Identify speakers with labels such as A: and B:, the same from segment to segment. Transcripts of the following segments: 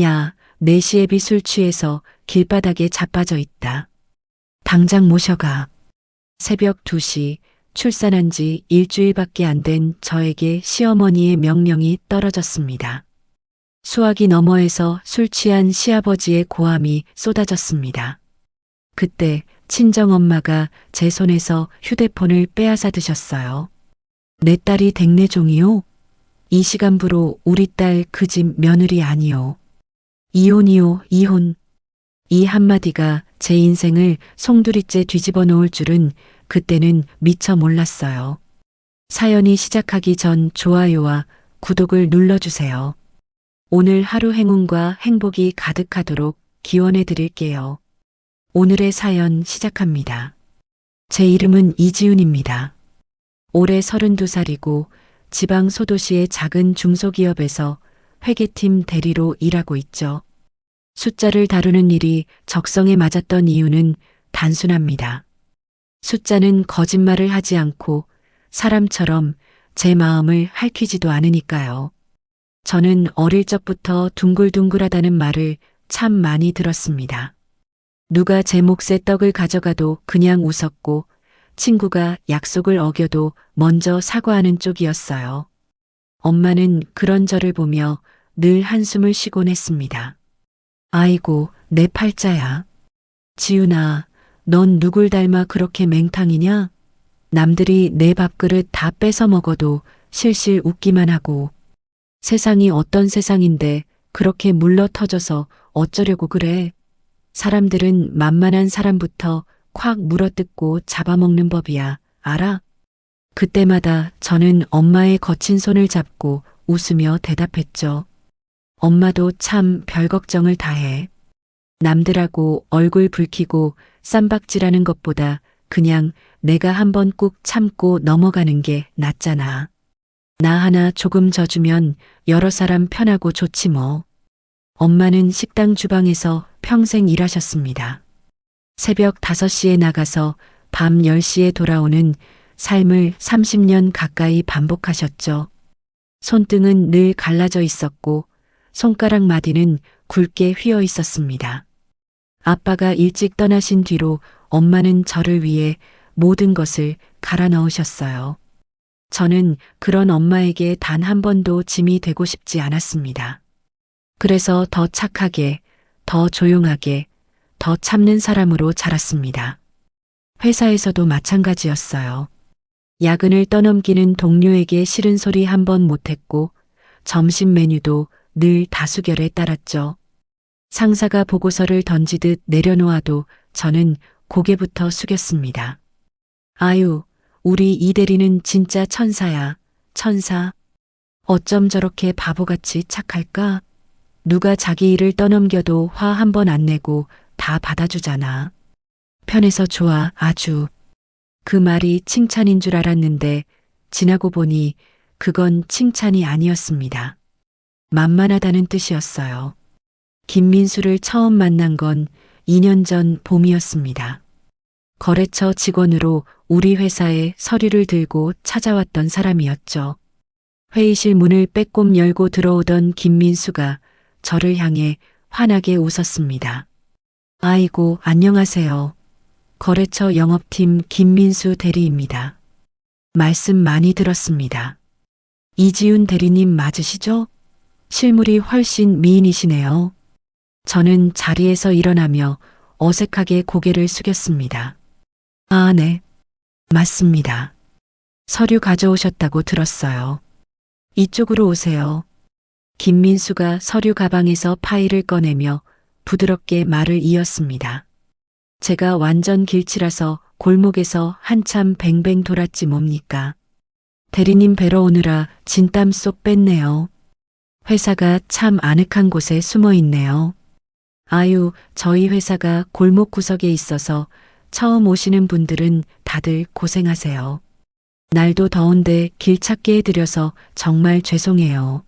A: 야, 내 시애비 술 취해서 길바닥에 자빠져 있다. 당장 모셔가. 새벽 2시 출산한 지 일주일밖에 안 된 저에게 시어머니의 명령이 떨어졌습니다. 수화기 너머에서 술 취한 시아버지의 고함이 쏟아졌습니다. 그때 친정엄마가 제 손에서 휴대폰을 빼앗아 드셨어요. 내 딸이 댁내종이요? 이 시간부로 우리 딸 그 집 며느리 아니요. 이혼이요, 이혼. 이 한마디가 제 인생을 송두리째 뒤집어 놓을 줄은 그때는 미처 몰랐어요. 사연이 시작하기 전 좋아요와 구독을 눌러주세요. 오늘 하루 행운과 행복이 가득하도록 기원해 드릴게요. 오늘의 사연 시작합니다. 제 이름은 이지훈입니다. 올해 32살이고 지방 소도시의 작은 중소기업에서 회계팀 대리로 일하고 있죠. 숫자를 다루는 일이 적성에 맞았던 이유는 단순합니다. 숫자는 거짓말을 하지 않고 사람처럼 제 마음을 핥히지도 않으니까요. 저는 어릴 적부터 둥글둥글하다는 말을 참 많이 들었습니다. 누가 제 몫의 떡을 가져가도 그냥 웃었고 친구가 약속을 어겨도 먼저 사과하는 쪽이었어요. 엄마는 그런 저를 보며 늘 한숨을 쉬곤 했습니다. 아이고, 내 팔자야. 지훈아, 넌 누굴 닮아 그렇게 맹탕이냐? 남들이 내 밥그릇 다 뺏어 먹어도 실실 웃기만 하고. 세상이 어떤 세상인데 그렇게 물러터져서 어쩌려고 그래? 사람들은 만만한 사람부터 콱 물어뜯고 잡아먹는 법이야. 알아? 그때마다 저는 엄마의 거친 손을 잡고 웃으며 대답했죠. 엄마도 참 별 걱정을 다 해. 남들하고 얼굴 붉히고 쌈박질하는 것보다 그냥 내가 한번 꾹 참고 넘어가는 게 낫잖아. 나 하나 조금 져주면 여러 사람 편하고 좋지 뭐. 엄마는 식당 주방에서 평생 일하셨습니다. 새벽 5시에 나가서 밤 10시에 돌아오는 삶을 30년 가까이 반복하셨죠. 손등은 늘 갈라져 있었고 손가락 마디는 굵게 휘어 있었습니다. 아빠가 일찍 떠나신 뒤로 엄마는 저를 위해 모든 것을 갈아 넣으셨어요. 저는 그런 엄마에게 단 한 번도 짐이 되고 싶지 않았습니다. 그래서 더 착하게, 더 조용하게, 더 참는 사람으로 자랐습니다. 회사에서도 마찬가지였어요. 야근을 떠넘기는 동료에게 싫은 소리 한 번 못했고 점심 메뉴도 늘 다수결에 따랐죠. 상사가 보고서를 던지듯 내려놓아도 저는 고개부터 숙였습니다. 아유, 우리 이 대리는 진짜 천사야, 천사. 어쩜 저렇게 바보같이 착할까? 누가 자기 일을 떠넘겨도 화 한 번 안 내고 다 받아주잖아. 편해서 좋아, 아주. 그 말이 칭찬인 줄 알았는데 지나고 보니 그건 칭찬이 아니었습니다. 만만하다는 뜻이었어요. 김민수를 처음 만난 건 2년 전 봄이었습니다. 거래처 직원으로 우리 회사에 서류를 들고 찾아왔던 사람이었죠. 회의실 문을 빼꼼 열고 들어오던 김민수가 저를 향해 환하게 웃었습니다. 아이고, 안녕하세요. 거래처 영업팀 김민수 대리입니다. 말씀 많이 들었습니다. 이지훈 대리님 맞으시죠? 실물이 훨씬 미인이시네요. 저는 자리에서 일어나며 어색하게 고개를 숙였습니다. 아, 네. 맞습니다. 서류 가져오셨다고 들었어요. 이쪽으로 오세요. 김민수가 서류 가방에서 파일을 꺼내며 부드럽게 말을 이었습니다. 제가 완전 길치라서 골목에서 한참 뱅뱅 돌았지 뭡니까. 대리님 뵈러 오느라 진땀 쏙 뺐네요. 회사가 참 아늑한 곳에 숨어 있네요. 아유, 저희 회사가 골목 구석에 있어서 처음 오시는 분들은 다들 고생하세요. 날도 더운데 길 찾게 해드려서 정말 죄송해요.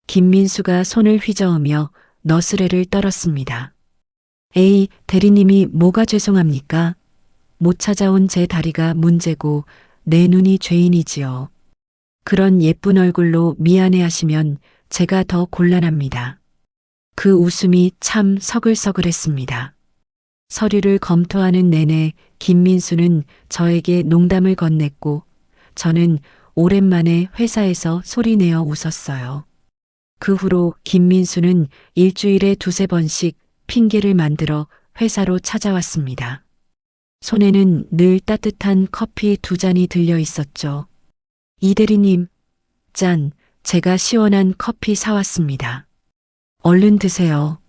A: 김민수가 손을 휘저으며 너스레를 떨었습니다. 에이, 대리님이 뭐가 죄송합니까? 못 찾아온 제 다리가 문제고 내 눈이 죄인이지요. 그런 예쁜 얼굴로 미안해하시면 제가 더 곤란합니다. 그 웃음이 참 서글서글했습니다. 서류를 검토하는 내내 김민수는 저에게 농담을 건넸고 저는 오랜만에 회사에서 소리내어 웃었어요. 그 후로 김민수는 일주일에 두세 번씩 핑계를 만들어 회사로 찾아왔습니다. 손에는 늘 따뜻한 커피 두 잔이 들려 있었죠. 이 대리님, 짠, 제가 시원한 커피 사왔습니다. 얼른 드세요.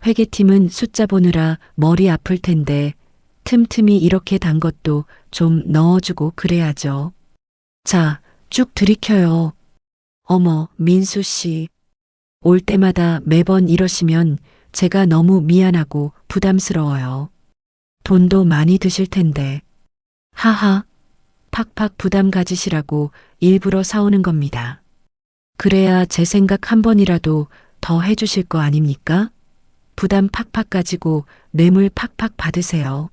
A: 회계팀은 숫자 보느라 머리 아플 텐데 틈틈이 이렇게 단 것도 좀 넣어주고 그래야죠. 자, 쭉 들이켜요. 어머, 민수 씨. 올 때마다 매번 이러시면 제가 너무 미안하고 부담스러워요. 돈도 많이 드실 텐데. 하하, 팍팍 부담 가지시라고 일부러 사오는 겁니다. 그래야 제 생각 한 번이라도 더 해주실 거 아닙니까? 부담 팍팍 가지고 뇌물 팍팍 받으세요.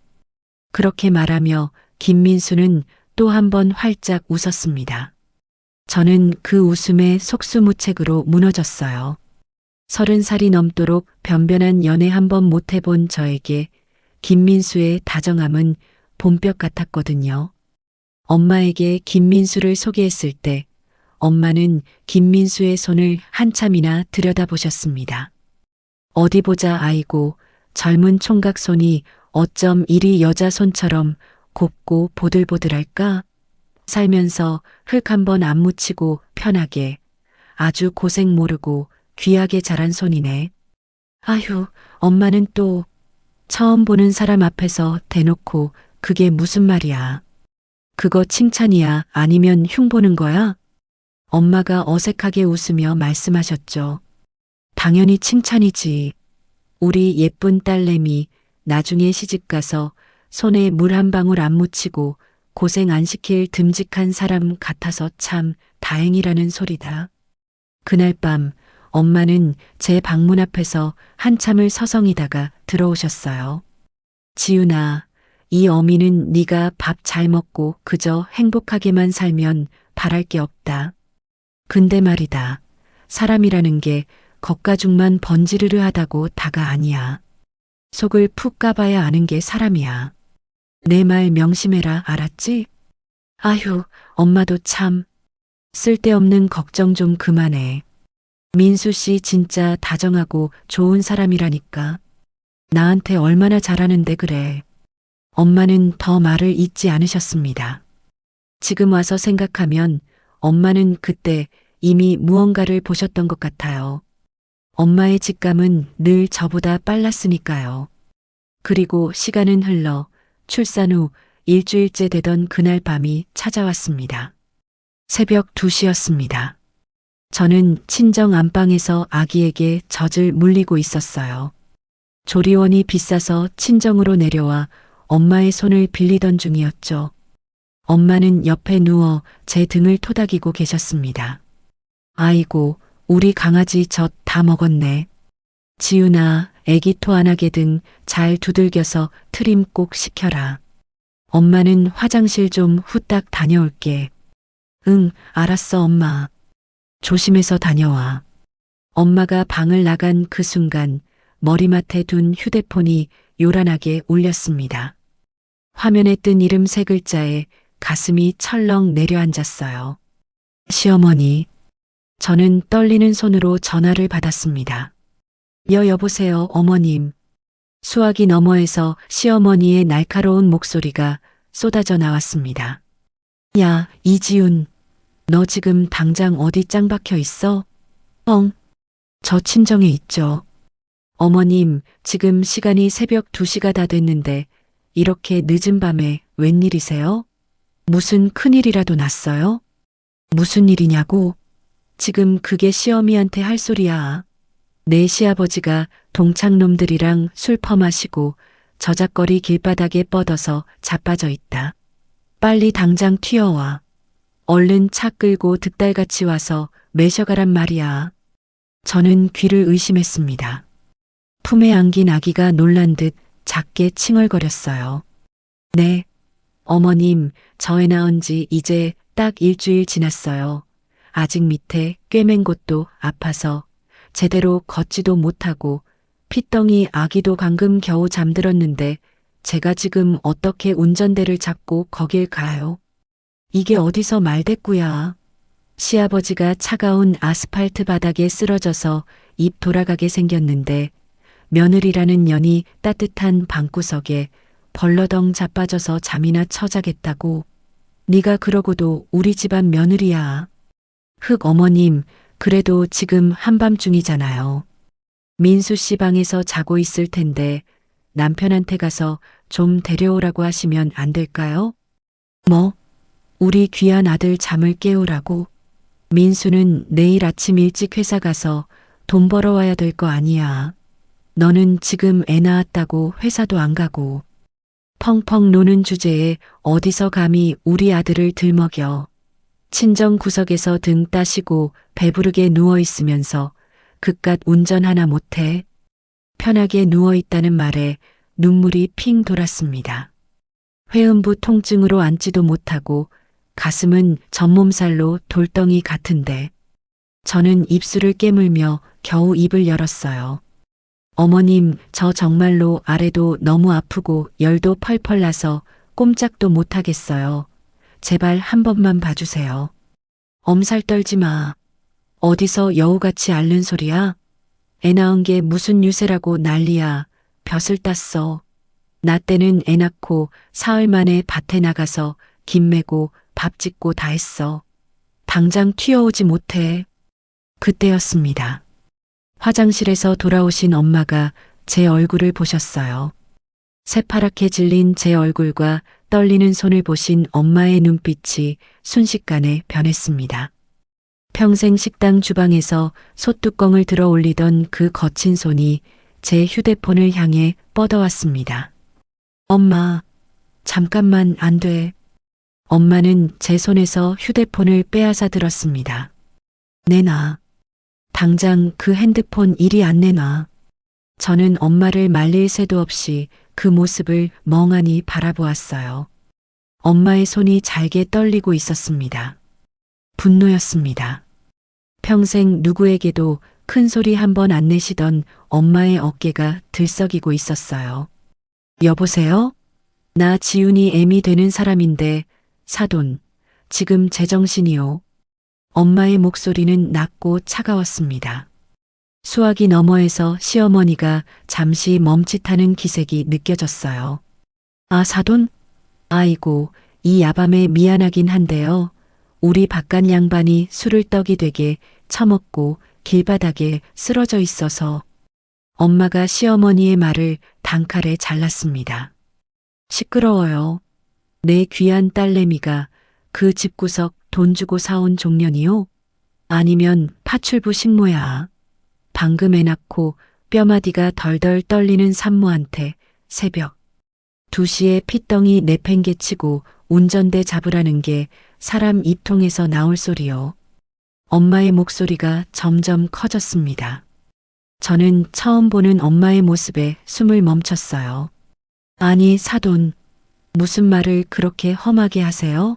A: 그렇게 말하며 김민수는 또 한 번 활짝 웃었습니다. 저는 그 웃음에 속수무책으로 무너졌어요. 30살이 넘도록 변변한 연애 한 번 못 해본 저에게 김민수의 다정함은 봄볕 같았거든요. 엄마에게 김민수를 소개했을 때 엄마는 김민수의 손을 한참이나 들여다보셨습니다. 어디 보자 아이고 젊은 총각 손이 어쩜 이리 여자 손처럼 곱고 보들보들할까? 살면서 흙 한 번 안 묻히고 편하게 아주 고생 모르고 귀하게 자란 손이네. 아휴, 엄마는 또 처음 보는 사람 앞에서 대놓고 그게 무슨 말이야. 그거 칭찬이야 아니면 흉보는 거야? 엄마가 어색하게 웃으며 말씀하셨죠. 당연히 칭찬이지. 우리 예쁜 딸내미 나중에 시집가서 손에 물 한 방울 안 묻히고 고생 안 시킬 듬직한 사람 같아서 참 다행이라는 소리다. 그날 밤 엄마는 제 방문 앞에서 한참을 서성이다가 들어오셨어요. 지훈아, 이 어미는 네가 밥 잘 먹고 그저 행복하게만 살면 바랄 게 없다. 근데 말이다. 사람이라는 게 겉가죽만 번지르르 하다고 다가 아니야. 속을 푹 까봐야 아는 게 사람이야. 내 말 명심해라, 알았지? 아휴, 엄마도 참. 쓸데없는 걱정 좀 그만해. 민수 씨 진짜 다정하고 좋은 사람이라니까. 나한테 얼마나 잘하는데 그래. 엄마는 더 말을 잇지 않으셨습니다. 지금 와서 생각하면 엄마는 그때 이미 무언가를 보셨던 것 같아요. 엄마의 직감은 늘 저보다 빨랐으니까요. 그리고 시간은 흘러 출산 후 일주일째 되던 그날 밤이 찾아왔습니다. 새벽 2시였습니다. 저는 친정 안방에서 아기에게 젖을 물리고 있었어요. 조리원이 비싸서 친정으로 내려와 엄마의 손을 빌리던 중이었죠. 엄마는 옆에 누워 제 등을 토닥이고 계셨습니다. 아이고, 우리 강아지 젖 다 먹었네. 지훈아, 애기 토 안 하게 등 잘 두들겨서 트림 꼭 시켜라. 엄마는 화장실 좀 후딱 다녀올게. 응, 알았어 엄마. 조심해서 다녀와. 엄마가 방을 나간 그 순간 머리맡에 둔 휴대폰이 요란하게 울렸습니다. 화면에 뜬 이름 세 글자에 가슴이 철렁 내려앉았어요. 시어머니. 저는 떨리는 손으로 전화를 받았습니다. 여보세요, 어머님. 수화기 너머에서 시어머니의 날카로운 목소리가 쏟아져 나왔습니다. 야, 이지훈. 너 지금 당장 어디 짱 박혀 있어? 저 친정에 있죠. 어머님, 지금 시간이 새벽 2시가 다 됐는데 이렇게 늦은 밤에 웬일이세요? 무슨 큰일이라도 났어요? 무슨 일이냐고? 지금 그게 시어미한테 할 소리야. 내 시아버지가 동창놈들이랑 술 퍼마시고 저작거리 길바닥에 뻗어서 자빠져 있다. 빨리 당장 튀어와. 얼른 차 끌고 득달같이 와서 매셔가란 말이야. 저는 귀를 의심했습니다. 품에 안긴 아기가 놀란 듯 작게 칭얼거렸어요. 네, 어머님, 저 애 낳은 지 이제 딱 일주일 지났어요. 아직 밑에 꿰맨 곳도 아파서 제대로 걷지도 못하고 핏덩이 아기도 방금 겨우 잠들었는데 제가 지금 어떻게 운전대를 잡고 거길 가요? 이게 어디서 말대꾸야. 시아버지가 차가운 아스팔트 바닥에 쓰러져서 입 돌아가게 생겼는데 며느리라는 년이 따뜻한 방구석에 벌러덩 자빠져서 잠이나 처자겠다고. 네가 그러고도 우리 집안 며느리야. 흑 어머님, 그래도 지금 한밤중이잖아요. 민수 씨 방에서 자고 있을 텐데 남편한테 가서 좀 데려오라고 하시면 안 될까요? 뭐? 우리 귀한 아들 잠을 깨우라고? 민수는 내일 아침 일찍 회사 가서 돈 벌어와야 될 거 아니야. 너는 지금 애 낳았다고 회사도 안 가고 펑펑 노는 주제에 어디서 감히 우리 아들을 들먹여. 친정 구석에서 등 따시고 배부르게 누워있으면서 그깟 운전 하나 못해. 편하게 누워있다는 말에 눈물이 핑 돌았습니다. 회음부 통증으로 앉지도 못하고 가슴은 전몸살로 돌덩이 같은데 저는 입술을 깨물며 겨우 입을 열었어요. 어머님, 저 정말로 아래도 너무 아프고 열도 펄펄 나서 꼼짝도 못하겠어요. 제발 한 번만 봐주세요. 엄살 떨지 마. 어디서 여우같이 앓는 소리야? 애 낳은 게 무슨 유세라고 난리야. 벼슬 땄어. 나 때는 애 낳고 사흘 만에 밭에 나가서 김 메고 밥 짓고 다 했어. 당장 튀어오지 못해. 그때였습니다. 화장실에서 돌아오신 엄마가 제 얼굴을 보셨어요. 새파랗게 질린 제 얼굴과 떨리는 손을 보신 엄마의 눈빛이 순식간에 변했습니다. 평생 식당 주방에서 솥뚜껑을 들어 올리던 그 거친 손이 제 휴대폰을 향해 뻗어왔습니다. 엄마, 잠깐만 안 돼. 엄마는 제 손에서 휴대폰을 빼앗아 들었습니다. 내놔. 당장 그 핸드폰 이리 안 내놔. 저는 엄마를 말릴 새도 없이 그 모습을 멍하니 바라보았어요. 엄마의 손이 잘게 떨리고 있었습니다. 분노였습니다. 평생 누구에게도 큰 소리 한 번 안 내시던 엄마의 어깨가 들썩이고 있었어요. 여보세요? 나 지훈이 애미 되는 사람인데 사돈, 지금 제정신이요. 엄마의 목소리는 낮고 차가웠습니다. 수화기 너머에서 시어머니가 잠시 멈칫하는 기색이 느껴졌어요. 아, 사돈? 아이고, 이 야밤에 미안하긴 한데요. 우리 바깥 양반이 술을 떡이 되게 처먹고 길바닥에 쓰러져 있어서. 엄마가 시어머니의 말을 단칼에 잘랐습니다. 시끄러워요. 내 귀한 딸내미가 그 집구석 돈 주고 사온 종년이요? 아니면 파출부 식모야. 방금 애 낳고 뼈마디가 덜덜 떨리는 산모한테 새벽 2시에 핏덩이 내팽개치고 운전대 잡으라는 게 사람 입통에서 나올 소리요. 엄마의 목소리가 점점 커졌습니다. 저는 처음 보는 엄마의 모습에 숨을 멈췄어요. 아니, 사돈, 무슨 말을 그렇게 험하게 하세요?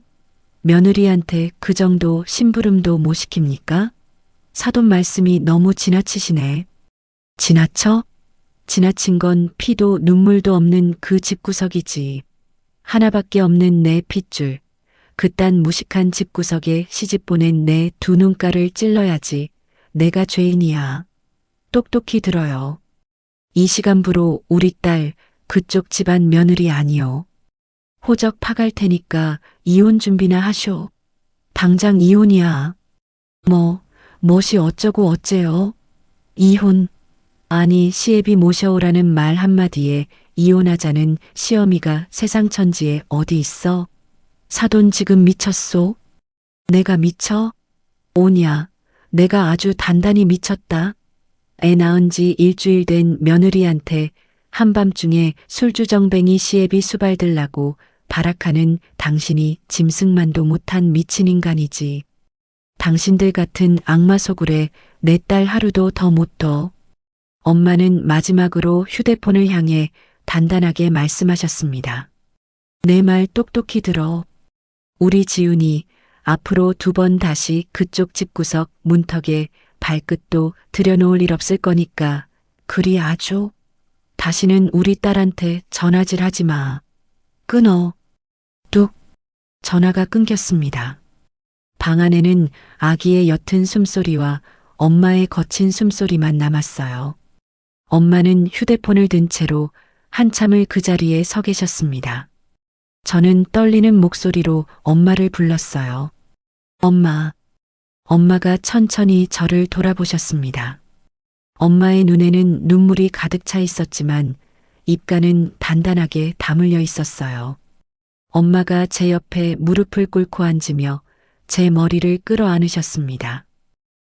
A: 며느리한테 그 정도 심부름도 못 시킵니까? 사돈 말씀이 너무 지나치시네. 지나쳐? 지나친 건 피도 눈물도 없는 그 집구석이지. 하나밖에 없는 내 핏줄. 그딴 무식한 집구석에 시집 보낸 내 두 눈가를 찔러야지. 내가 죄인이야. 똑똑히 들어요. 이 시간부로 우리 딸 그쪽 집안 며느리 아니요. 호적 파갈 테니까 이혼 준비나 하쇼. 당장 이혼이야. 멋이 어쩌고 어째요? 이혼. 아니, 시애비 모셔오라는 말 한마디에 이혼하자는 시어미가 세상 천지에 어디 있어? 사돈 지금 미쳤소? 내가 미쳐? 오냐, 내가 아주 단단히 미쳤다. 애 낳은 지 일주일 된 며느리한테 한밤중에 술주정뱅이 시애비 수발들라고 발악하는 당신이 짐승만도 못한 미친 인간이지. 당신들 같은 악마 소굴에 내 딸 하루도 더 못 둬. 엄마는 마지막으로 휴대폰을 향해 단단하게 말씀하셨습니다. 내 말 똑똑히 들어. 우리 지훈이 앞으로 2번 다시 그쪽 집구석 문턱에 발끝도 들여놓을 일 없을 거니까 그리 아주. 다시는 우리 딸한테 전화질 하지 마. 끊어. 뚝. 전화가 끊겼습니다. 방 안에는 아기의 옅은 숨소리와 엄마의 거친 숨소리만 남았어요. 엄마는 휴대폰을 든 채로 한참을 그 자리에 서 계셨습니다. 저는 떨리는 목소리로 엄마를 불렀어요. 엄마. 엄마가 천천히 저를 돌아보셨습니다. 엄마의 눈에는 눈물이 가득 차 있었지만 입가는 단단하게 다물려 있었어요. 엄마가 제 옆에 무릎을 꿇고 앉으며 제 머리를 끌어안으셨습니다.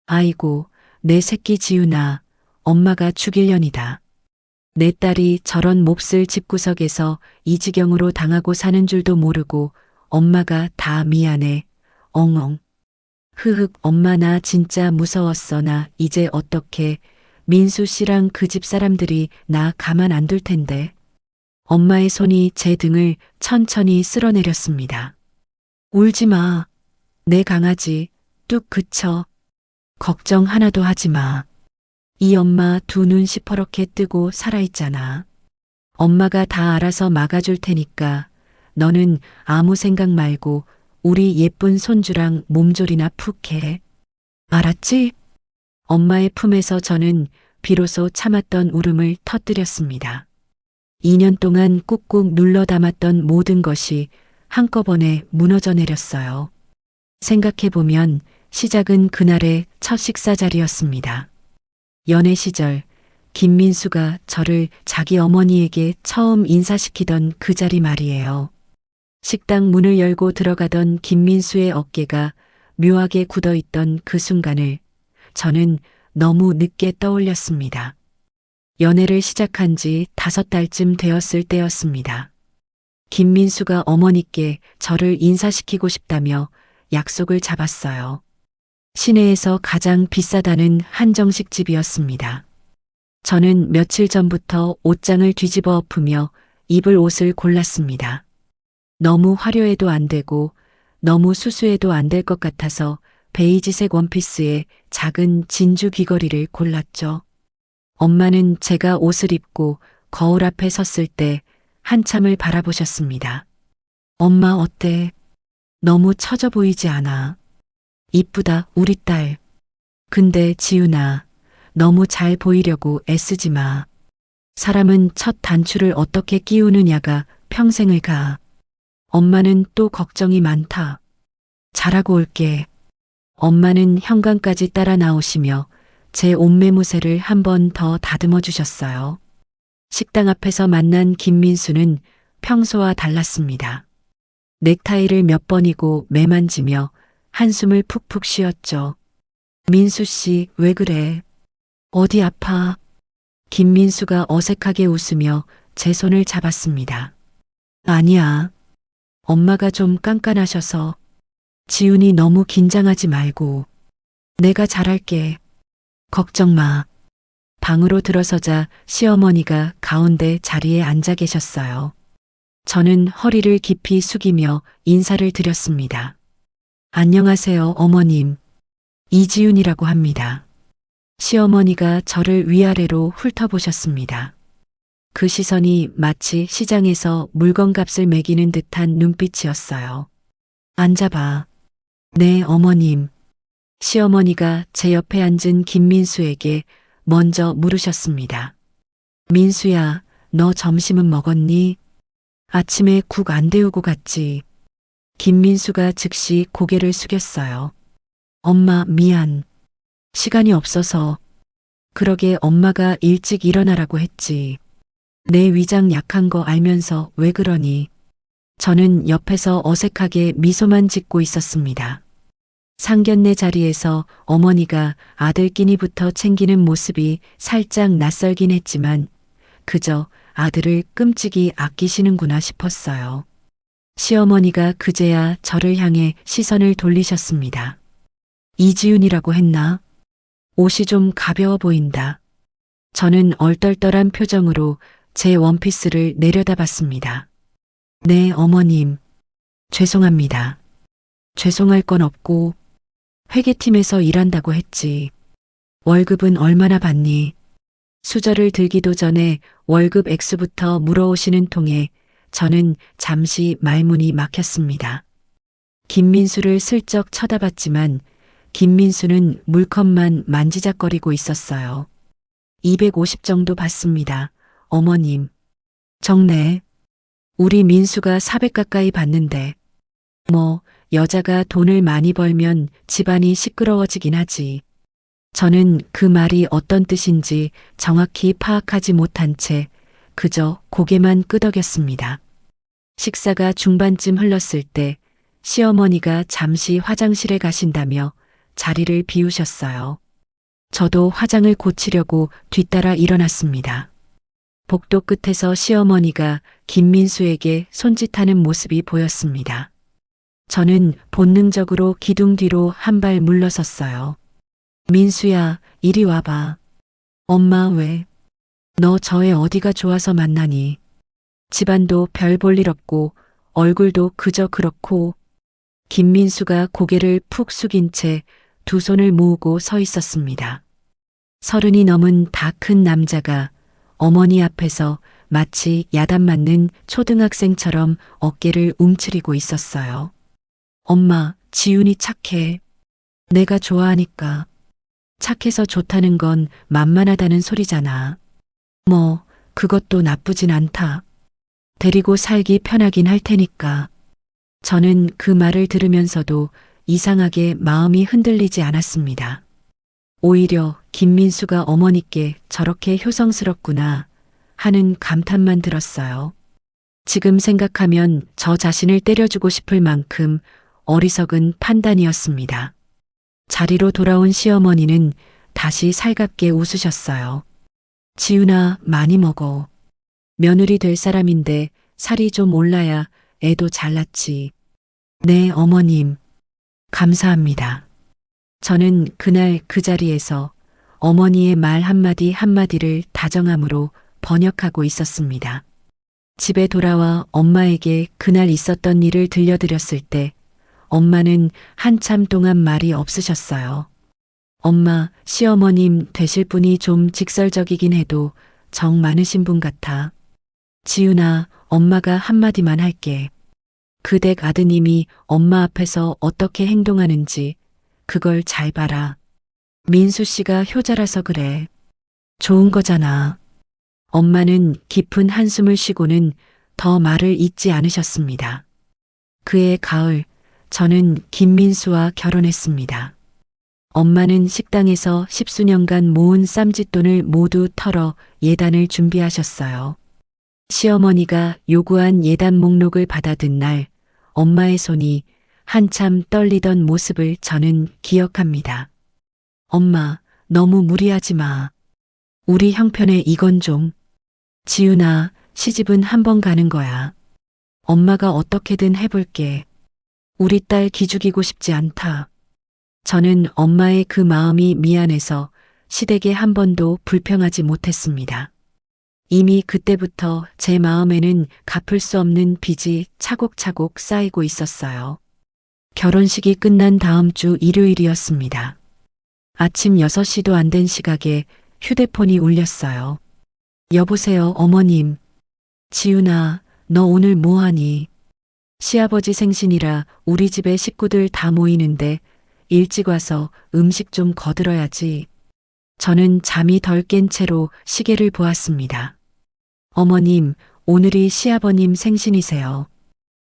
A: 아이고, 내 새끼 지훈아, 엄마가 죽일년이다. 내 딸이 저런 몹쓸 집구석에서 이 지경으로 당하고 사는 줄도 모르고 엄마가 다 미안해. 엉엉. 흐흑, 엄마 나 진짜 무서웠어. 나 이제 어떡해. 민수 씨랑 그 집 사람들이 나 가만 안 둘 텐데. 엄마의 손이 제 등을 천천히 쓸어내렸습니다. 울지 마. 내 강아지, 뚝 그쳐. 걱정 하나도 하지 마. 이 엄마 두 눈 시퍼렇게 뜨고 살아있잖아. 엄마가 다 알아서 막아줄 테니까 너는 아무 생각 말고 우리 예쁜 손주랑 몸조리나 푹 해. 알았지? 엄마의 품에서 저는 비로소 참았던 울음을 터뜨렸습니다. 2년 동안 꾹꾹 눌러 담았던 모든 것이 한꺼번에 무너져 내렸어요. 생각해보면 시작은 그날의 첫 식사 자리였습니다. 연애 시절 김민수가 저를 자기 어머니에게 처음 인사시키던 그 자리 말이에요. 식당 문을 열고 들어가던 김민수의 어깨가 묘하게 굳어있던 그 순간을 저는 너무 늦게 떠올렸습니다. 연애를 시작한 지 5달쯤 되었을 때였습니다. 김민수가 어머니께 저를 인사시키고 싶다며 약속을 잡았어요. 시내에서 가장 비싸다는 한정식 집이었습니다. 저는 며칠 전부터 옷장을 뒤집어 엎으며 입을 옷을 골랐습니다. 너무 화려해도 안 되고 너무 수수해도 안 될 것 같아서 베이지색 원피스에 작은 진주 귀걸이를 골랐죠. 엄마는 제가 옷을 입고 거울 앞에 섰을 때 한참을 바라보셨습니다. 엄마 어때? 너무 처져 보이지 않아? 이쁘다, 우리 딸. 근데 지훈아, 너무 잘 보이려고 애쓰지 마. 사람은 첫 단추를 어떻게 끼우느냐가 평생을 가. 엄마는 또 걱정이 많다. 잘하고 올게. 엄마는 현관까지 따라 나오시며 제 옷매무새를 한 번 더 다듬어 주셨어요. 식당 앞에서 만난 김민수는 평소와 달랐습니다. 넥타이를 몇 번이고 매만지며 한숨을 푹푹 쉬었죠. 민수 씨, 왜 그래? 어디 아파? 김민수가 어색하게 웃으며 제 손을 잡았습니다. 아니야. 엄마가 좀 깐깐하셔서. 지훈이 너무 긴장하지 말고. 내가 잘할게. 걱정 마. 방으로 들어서자 시어머니가 가운데 자리에 앉아 계셨어요. 저는 허리를 깊이 숙이며 인사를 드렸습니다. 안녕하세요, 어머님. 이지훈이라고 합니다. 시어머니가 저를 위아래로 훑어보셨습니다. 그 시선이 마치 시장에서 물건값을 매기는 듯한 눈빛이었어요. 앉아봐. 네, 어머님. 시어머니가 제 옆에 앉은 김민수에게 먼저 물으셨습니다. 민수야, 너 점심은 먹었니? 아침에 국 안 데우고 갔지. 김민수가 즉시 고개를 숙였어요. 엄마, 미안. 시간이 없어서. 그러게 엄마가 일찍 일어나라고 했지. 내 위장 약한 거 알면서 왜 그러니? 저는 옆에서 어색하게 미소만 짓고 있었습니다. 상견례 자리에서 어머니가 아들 끼니부터 챙기는 모습이 살짝 낯설긴 했지만 그저 아들을 끔찍이 아끼시는구나 싶었어요. 시어머니가 그제야 저를 향해 시선을 돌리셨습니다. 이지훈이라고 했나? 옷이 좀 가벼워 보인다. 저는 얼떨떨한 표정으로 제 원피스를 내려다봤습니다. 네, 어머님. 죄송합니다. 죄송할 건 없고 회계팀에서 일한다고 했지. 월급은 얼마나 받니? 수저를 들기도 전에 월급 액수부터 물어오시는 통에 저는 잠시 말문이 막혔습니다. 김민수를 슬쩍 쳐다봤지만 김민수는 물컵만 만지작거리고 있었어요. 250 정도 받습니다. 어머님. 적네. 우리 민수가 400 가까이 받는데. 뭐, 여자가 돈을 많이 벌면 집안이 시끄러워지긴 하지. 저는 그 말이 어떤 뜻인지 정확히 파악하지 못한 채 그저 고개만 끄덕였습니다. 식사가 중반쯤 흘렀을 때 시어머니가 잠시 화장실에 가신다며 자리를 비우셨어요. 저도 화장을 고치려고 뒤따라 일어났습니다. 복도 끝에서 시어머니가 김민수에게 손짓하는 모습이 보였습니다. 저는 본능적으로 기둥 뒤로 한 발 물러섰어요. 민수야, 이리 와봐. 엄마 왜? 너 저애 어디가 좋아서 만나니? 집안도 별 볼 일 없고 얼굴도 그저 그렇고. 김민수가 고개를 푹 숙인 채 두 손을 모으고 서 있었습니다. 30이 넘은 다 큰 남자가 어머니 앞에서 마치 야단 맞는 초등학생처럼 어깨를 움츠리고 있었어요. 엄마, 지훈이 착해. 내가 좋아하니까. 착해서 좋다는 건 만만하다는 소리잖아. 뭐, 그것도 나쁘진 않다. 데리고 살기 편하긴 할 테니까. 저는 그 말을 들으면서도 이상하게 마음이 흔들리지 않았습니다. 오히려 김민수가 어머니께 저렇게 효성스럽구나 하는 감탄만 들었어요. 지금 생각하면 저 자신을 때려주고 싶을 만큼 어리석은 판단이었습니다. 자리로 돌아온 시어머니는 다시 살갑게 웃으셨어요. 지훈아, 많이 먹어. 며느리 될 사람인데 살이 좀 올라야 애도 잘 낳지. 네, 어머님. 감사합니다. 저는 그날 그 자리에서 어머니의 말 한마디 한마디를 다정함으로 번역하고 있었습니다. 집에 돌아와 엄마에게 그날 있었던 일을 들려드렸을 때 엄마는 한참 동안 말이 없으셨어요. 엄마, 시어머님 되실 분이 좀 직설적이긴 해도 정 많으신 분 같아. 지훈아, 엄마가 한마디만 할게. 그 댁 아드님이 엄마 앞에서 어떻게 행동하는지 그걸 잘 봐라. 민수 씨가 효자라서 그래. 좋은 거잖아. 엄마는 깊은 한숨을 쉬고는 더 말을 잇지 않으셨습니다. 그해 가을, 저는 김민수와 결혼했습니다. 엄마는 식당에서 10수년간 모은 쌈짓돈을 모두 털어 예단을 준비하셨어요. 시어머니가 요구한 예단 목록을 받아든 날, 엄마의 손이 한참 떨리던 모습을 저는 기억합니다. 엄마, 너무 무리하지 마. 우리 형편에 이건 좀. 지훈아, 시집은 한 번 가는 거야. 엄마가 어떻게든 해볼게. 우리 딸 기죽이고 싶지 않다. 저는 엄마의 그 마음이 미안해서 시댁에 한 번도 불평하지 못했습니다. 이미 그때부터 제 마음에는 갚을 수 없는 빚이 차곡차곡 쌓이고 있었어요. 결혼식이 끝난 다음 주 일요일이었습니다. 아침 6시도 안 된 시각에 휴대폰이 울렸어요. 여보세요, 어머님. 지훈아, 너 오늘 뭐하니? 시아버지 생신이라 우리 집에 식구들 다 모이는데 일찍 와서 음식 좀 거들어야지. 저는 잠이 덜 깬 채로 시계를 보았습니다. 어머님, 오늘이 시아버님 생신이세요.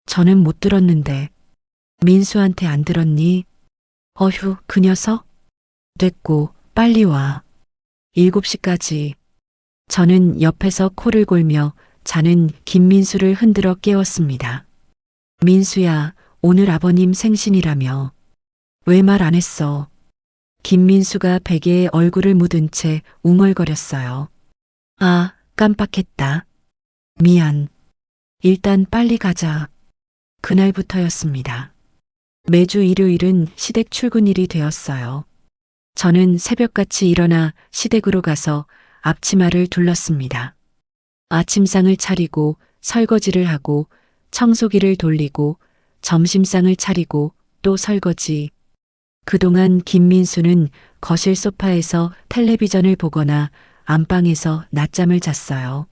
A: 저는 못 들었는데. 민수한테 안 들었니? 어휴, 그 녀석? 됐고, 빨리 와. 7시까지. 저는 옆에서 코를 골며 자는 김민수를 흔들어 깨웠습니다. 민수야, 오늘 아버님 생신이라며. 왜 말 안 했어? 김민수가 베개에 얼굴을 묻은 채 웅얼거렸어요. 아, 깜빡했다. 미안. 일단 빨리 가자. 그날부터였습니다. 매주 일요일은 시댁 출근일이 되었어요. 저는 새벽같이 일어나 시댁으로 가서 앞치마를 둘렀습니다. 아침상을 차리고 설거지를 하고 청소기를 돌리고 점심상을 차리고 또 설거지. 그동안 김민수는 거실 소파에서 텔레비전을 보거나 안방에서 낮잠을 잤어요.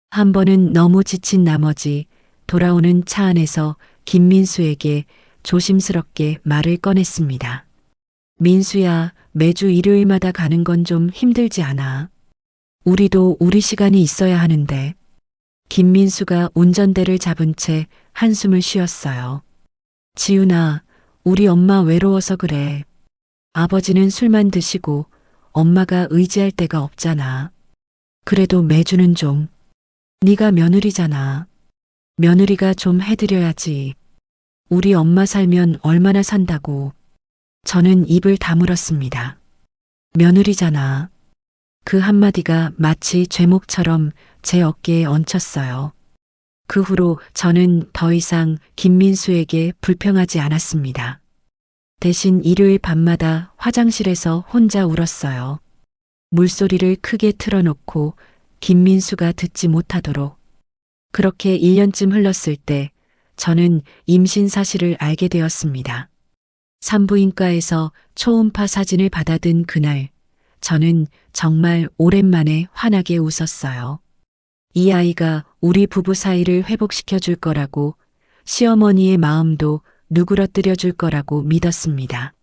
A: 한 번은 너무 지친 나머지 돌아오는 차 안에서 김민수에게 조심스럽게 말을 꺼냈습니다. 민수야, 매주 일요일마다 가는 건 좀 힘들지 않아? 우리도 우리 시간이 있어야 하는데. 김민수가 운전대를 잡은 채 한숨을 쉬었어요. 지훈아, 우리 엄마 외로워서 그래. 아버지는 술만 드시고 엄마가 의지할 데가 없잖아. 그래도 매주는 좀. 네가 며느리잖아. 며느리가 좀 해드려야지. 우리 엄마 살면 얼마나 산다고. 저는 입을 다물었습니다. 며느리잖아. 그 한마디가 마치 죄목처럼 제 어깨에 얹혔어요. 그 후로 저는 더 이상 김민수에게 불평하지 않았습니다. 대신 일요일 밤마다 화장실에서 혼자 울었어요. 물소리를 크게 틀어놓고 김민수가 듣지 못하도록. 그렇게 1년쯤 흘렀을 때 저는 임신 사실을 알게 되었습니다. 산부인과에서 초음파 사진을 받아든 그날, 저는 정말 오랜만에 환하게 웃었어요. 이 아이가 우리 부부 사이를 회복시켜 줄 거라고, 시어머니의 마음도 누그러뜨려 줄 거라고 믿었습니다.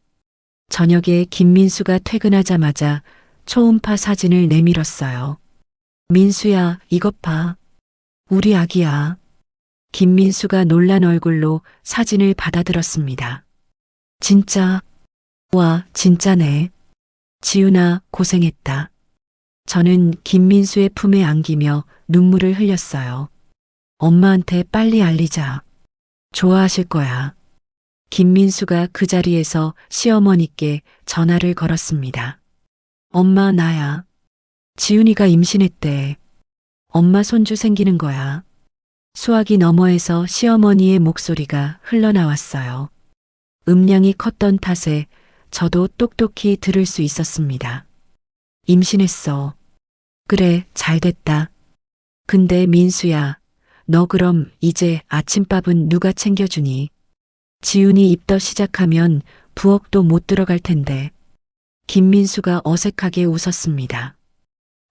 A: 저녁에 김민수가 퇴근하자마자 초음파 사진을 내밀었어요. 민수야, 이것 봐. 우리 아기야. 김민수가 놀란 얼굴로 사진을 받아들었습니다. 진짜, 와, 진짜네. 지훈아, 고생했다. 저는 김민수의 품에 안기며 눈물을 흘렸어요. 엄마한테 빨리 알리자. 좋아하실 거야. 김민수가 그 자리에서 시어머니께 전화를 걸었습니다. 엄마, 나야. 지훈이가 임신했대. 엄마 손주 생기는 거야. 수화기 너머에서 시어머니의 목소리가 흘러나왔어요. 음량이 컸던 탓에 저도 똑똑히 들을 수 있었습니다. 임신했어. 그래, 잘 됐다. 근데 민수야, 너 그럼 이제 아침밥은 누가 챙겨주니? 지훈이 입덧 시작하면 부엌도 못 들어갈 텐데. 김민수가 어색하게 웃었습니다.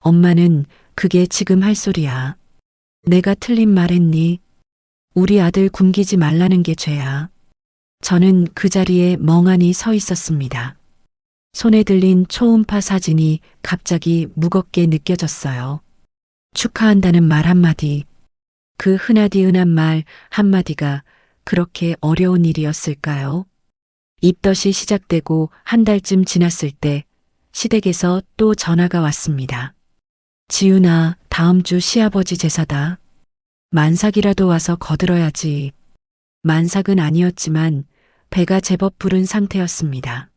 A: 엄마는 그게 지금 할 소리야. 내가 틀린 말했니? 우리 아들 굶기지 말라는 게 죄야. 저는 그 자리에 멍하니 서 있었습니다. 손에 들린 초음파 사진이 갑자기 무겁게 느껴졌어요. 축하한다는 말 한마디. 그 흔하디흔한 말 한마디가 그렇게 어려운 일이었을까요? 입덧이 시작되고 한 달쯤 지났을 때 시댁에서 또 전화가 왔습니다. 지훈아, 다음 주 시아버지 제사다. 만삭이라도 와서 거들어야지. 만삭은 아니었지만 배가 제법 부른 상태였습니다.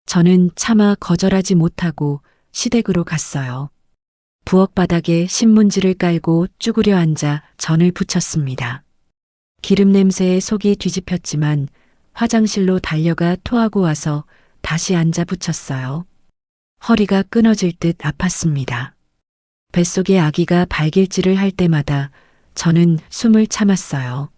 A: 저는 차마 거절하지 못하고 시댁으로 갔어요. 부엌 바닥에 신문지를 깔고 쭈그려 앉아 전을 부쳤습니다. 기름 냄새에 속이 뒤집혔지만 화장실로 달려가 토하고 와서 다시 앉아 붙였어요. 허리가 끊어질 듯 아팠습니다. 뱃속에 아기가 발길질을 할 때마다 저는 숨을 참았어요.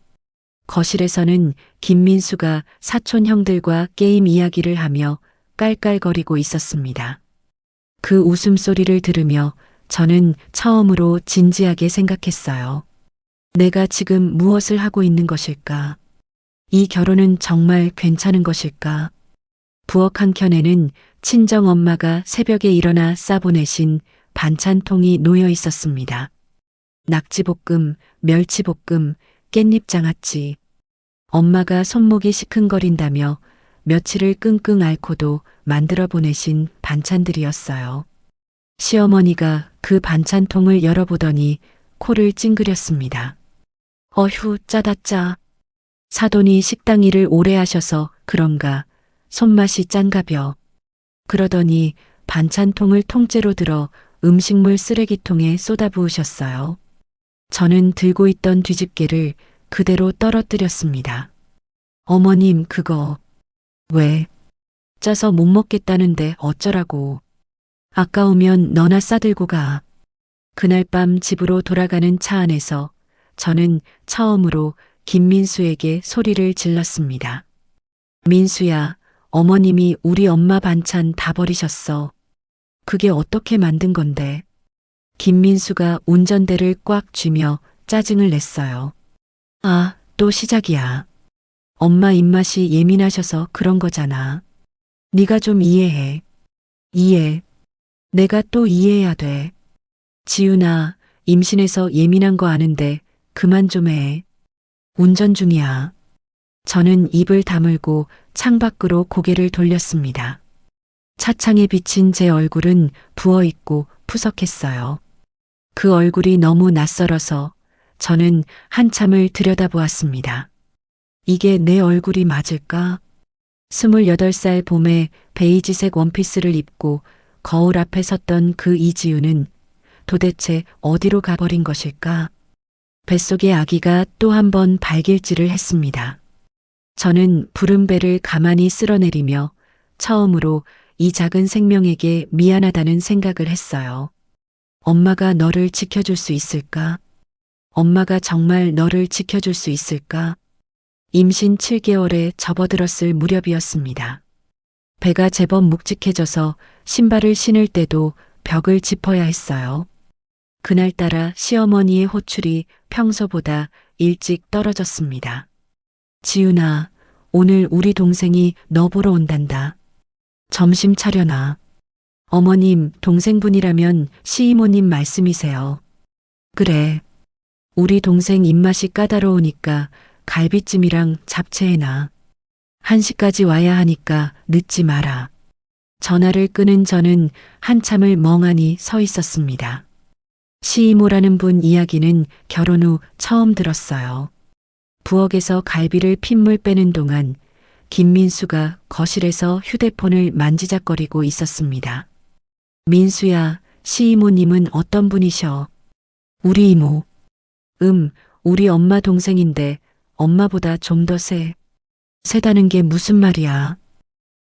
A: 거실에서는 김민수가 사촌 형들과 게임 이야기를 하며 깔깔거리고 있었습니다. 그 웃음소리를 들으며 저는 처음으로 진지하게 생각했어요. 내가 지금 무엇을 하고 있는 것일까? 이 결혼은 정말 괜찮은 것일까? 부엌 한켠에는 친정엄마가 새벽에 일어나 싸보내신 반찬통이 놓여 있었습니다. 낙지볶음, 멸치볶음, 깻잎장아찌. 엄마가 손목이 시큰거린다며 며칠을 끙끙 앓고도 만들어 보내신 반찬들이었어요. 시어머니가 그 반찬통을 열어보더니 코를 찡그렸습니다. 어휴, 짜다 짜. 사돈이 식당 일을 오래 하셔서 그런가 손맛이 짠가벼. 그러더니 반찬통을 통째로 들어 음식물 쓰레기통에 쏟아부으셨어요. 저는 들고 있던 뒤집개를 그대로 떨어뜨렸습니다. 어머님, 그거 왜? 짜서 못 먹겠다는데 어쩌라고. 아까우면 너나 싸들고 가. 그날 밤 집으로 돌아가는 차 안에서 저는 처음으로 김민수에게 소리를 질렀습니다. 민수야, 어머님이 우리 엄마 반찬 다 버리셨어. 그게 어떻게 만든 건데? 김민수가 운전대를 꽉 쥐며 짜증을 냈어요. 아, 또 시작이야. 엄마 입맛이 예민하셔서 그런 거잖아. 네가 좀 이해해. 이해. 내가 또 이해해야 돼. 지윤아, 임신해서 예민한 거 아는데 그만 좀 해. 운전 중이야. 저는 입을 다물고 창밖으로 고개를 돌렸습니다. 차창에 비친 제 얼굴은 부어있고 푸석했어요. 그 얼굴이 너무 낯설어서 저는 한참을 들여다보았습니다. 이게 내 얼굴이 맞을까? 28살 봄에 베이지색 원피스를 입고 거울 앞에 섰던 그 이지우는 도대체 어디로 가버린 것일까? 뱃속의 아기가 또 한 번 발길질을 했습니다. 저는 푸른 배를 가만히 쓸어내리며 처음으로 이 작은 생명에게 미안하다는 생각을 했어요. 엄마가 너를 지켜줄 수 있을까? 엄마가 정말 너를 지켜줄 수 있을까? 임신 7개월에 접어들었을 무렵이었습니다. 배가 제법 묵직해져서 신발을 신을 때도 벽을 짚어야 했어요. 그날따라 시어머니의 호출이 평소보다 일찍 떨어졌습니다. 지윤아, 오늘 우리 동생이 너 보러 온단다. 점심 차려놔. 어머님, 동생분이라면 시이모님 말씀이세요. 그래. 우리 동생 입맛이 까다로우니까 갈비찜이랑 잡채 해놔. 1시까지 와야 하니까 늦지 마라. 전화를 끄는 저는 한참을 멍하니 서 있었습니다. 시이모라는 분 이야기는 결혼 후 처음 들었어요. 부엌에서 갈비를 핏물 빼는 동안 김민수가 거실에서 휴대폰을 만지작거리고 있었습니다. 민수야, 시이모님은 어떤 분이셔? 우리 이모. 우리 엄마 동생인데 엄마보다 좀 더 세다는 게 무슨 말이야?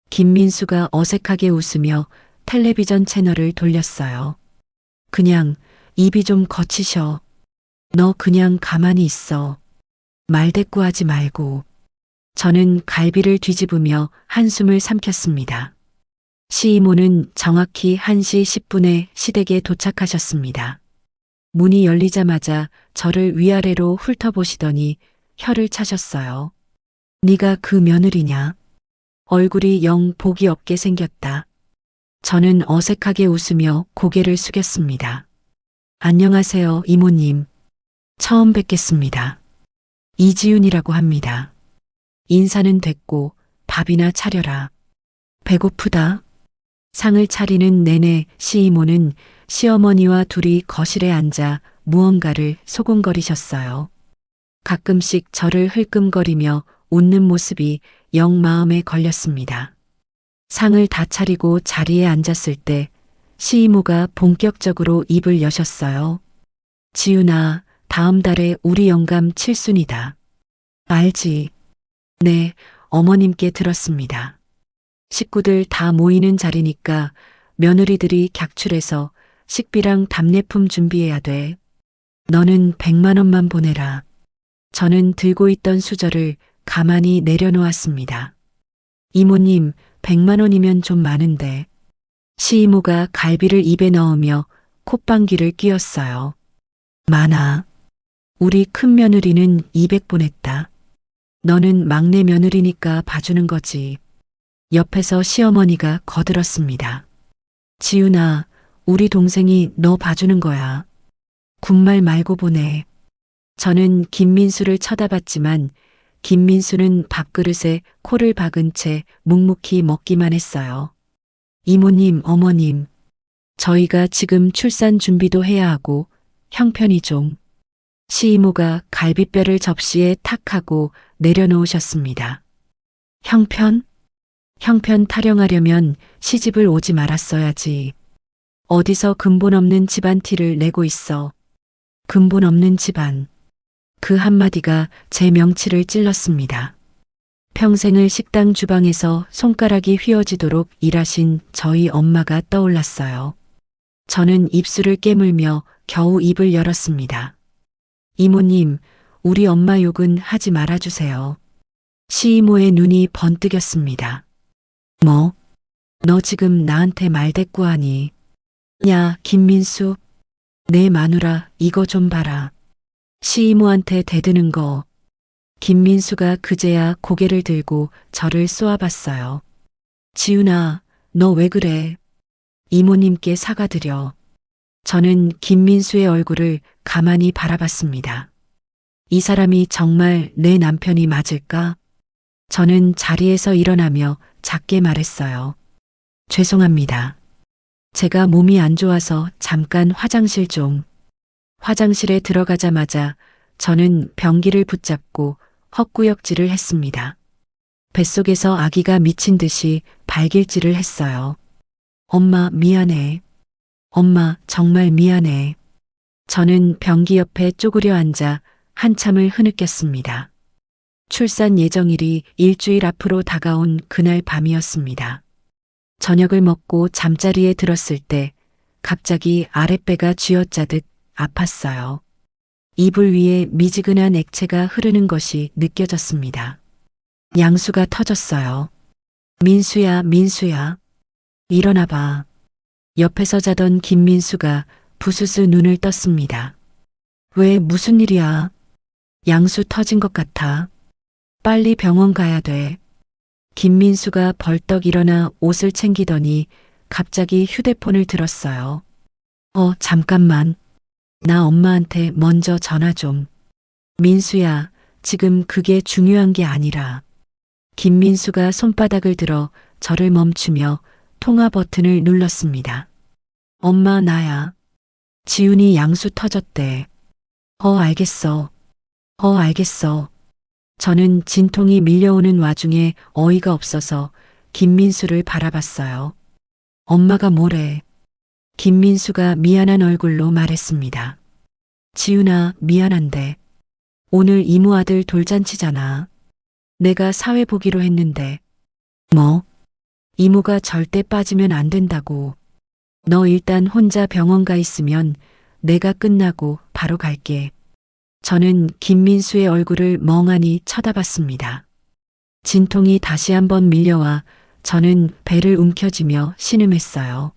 A: 김민수가 어색하게 웃으며 텔레비전 채널을 돌렸어요. 그냥 입이 좀 거치셔. 너 그냥 가만히 있어. 말대꾸하지 말고. 저는 갈비를 뒤집으며 한숨을 삼켰습니다. 시이모는 정확히 1시 10분에 시댁에 도착하셨습니다. 문이 열리자마자 저를 위아래로 훑어보시더니 혀를 차셨어요. 네가 그 며느리냐? 얼굴이 영 복이 없게 생겼다. 저는 어색하게 웃으며 고개를 숙였습니다. 안녕하세요, 이모님. 처음 뵙겠습니다. 이지윤이라고 합니다. 인사는 됐고 밥이나 차려라. 배고프다. 상을 차리는 내내 시이모는 시어머니와 둘이 거실에 앉아 무언가를 소곤거리셨어요. 가끔씩 저를 흘끔거리며 웃는 모습이 영 마음에 걸렸습니다. 상을 다 차리고 자리에 앉았을 때 시이모가 본격적으로 입을 여셨어요. 지윤아, 다음 달에 우리 영감 칠순이다. 알지? 네, 어머님께 들었습니다. 식구들 다 모이는 자리니까 며느리들이 객출해서 식비랑 답례품 준비해야 돼. 너는 100만 원만 보내라. 저는 들고 있던 수저를 가만히 내려놓았습니다. 이모님, 100만 원이면 좀 많은데. 시이모가 갈비를 입에 넣으며 콧방귀를 뀌었어요. 많아. 우리 큰 며느리는 200 보냈다. 너는 막내 며느리니까 봐주는 거지. 옆에서 시어머니가 거들었습니다. 지윤아, 우리 동생이 너 봐주는 거야. 군말 말고 보내. 저는 김민수를 쳐다봤지만 김민수는 밥그릇에 코를 박은 채 묵묵히 먹기만 했어요. 이모님, 어머님, 저희가 지금 출산 준비도 해야 하고 형편이 좀. 시이모가 갈비뼈를 접시에 탁 하고 내려놓으셨습니다. 형편? 형편 타령하려면 시집을 오지 말았어야지. 어디서 근본 없는 집안 티를 내고 있어. 근본 없는 집안. 그 한마디가 제 명치를 찔렀습니다. 평생을 식당 주방에서 손가락이 휘어지도록 일하신 저희 엄마가 떠올랐어요. 저는 입술을 깨물며 겨우 입을 열었습니다. 이모님, 우리 엄마 욕은 하지 말아주세요. 시이모의 눈이 번뜩였습니다. 뭐? 너 지금 나한테 말대꾸하니? 야, 김민수. 내 마누라 이거 좀 봐라. 시이모한테 대드는 거. 김민수가 그제야 고개를 들고 저를 쏘아봤어요. 지훈아, 너 왜 그래? 이모님께 사과드려. 저는 김민수의 얼굴을 가만히 바라봤습니다. 이 사람이 정말 내 남편이 맞을까? 저는 자리에서 일어나며 작게 말했어요. 죄송합니다. 제가 몸이 안 좋아서 잠깐 화장실 좀. 화장실에 들어가자마자 저는 변기를 붙잡고 헛구역질을 했습니다. 뱃속에서 아기가 미친 듯이 발길질을 했어요. 엄마, 미안해. 엄마, 정말 미안해. 저는 변기 옆에 쪼그려 앉아 한참을 흐느꼈습니다. 출산 예정일이 일주일 앞으로 다가온 그날 밤이었습니다. 저녁을 먹고 잠자리에 들었을 때 갑자기 아랫배가 쥐어짜듯 아팠어요. 이불 위에 미지근한 액체가 흐르는 것이 느껴졌습니다. 양수가 터졌어요. 민수야, 민수야. 일어나봐. 옆에서 자던 김민수가 부스스 눈을 떴습니다. 왜, 무슨 일이야? 양수 터진 것 같아. 빨리 병원 가야 돼. 김민수가 벌떡 일어나 옷을 챙기더니 갑자기 휴대폰을 들었어요. 잠깐만. 나 엄마한테 먼저 전화 좀. 민수야, 지금 그게 중요한 게 아니라. 김민수가 손바닥을 들어 저를 멈추며 통화 버튼을 눌렀습니다. 엄마, 나야. 지훈이 양수 터졌대. 알겠어. 알겠어. 저는 진통이 밀려오는 와중에 어이가 없어서 김민수를 바라봤어요. 엄마가 뭐래? 김민수가 미안한 얼굴로 말했습니다. 지훈아, 미안한데. 오늘 이모 아들 돌잔치잖아. 내가 사회 보기로 했는데. 뭐? 이모가 절대 빠지면 안 된다고. 너 일단 혼자 병원 가 있으면 내가 끝나고 바로 갈게. 저는 김민수의 얼굴을 멍하니 쳐다봤습니다. 진통이 다시 한번 밀려와 저는 배를 움켜쥐며 신음했어요.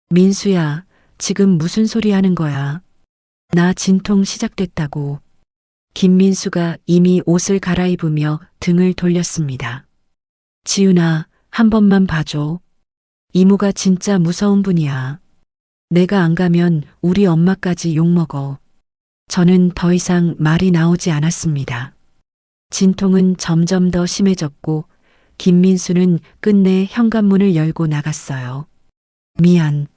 A: 민수야, 지금 무슨 소리 하는 거야? 나 진통 시작됐다고. 김민수가 이미 옷을 갈아입으며 등을 돌렸습니다. 지훈아, 한 번만 봐줘. 이모가 진짜 무서운 분이야. 내가 안 가면 우리 엄마까지 욕먹어. 저는 더 이상 말이 나오지 않았습니다. 진통은 점점 더 심해졌고 김민수는 끝내 현관문을 열고 나갔어요. 미안.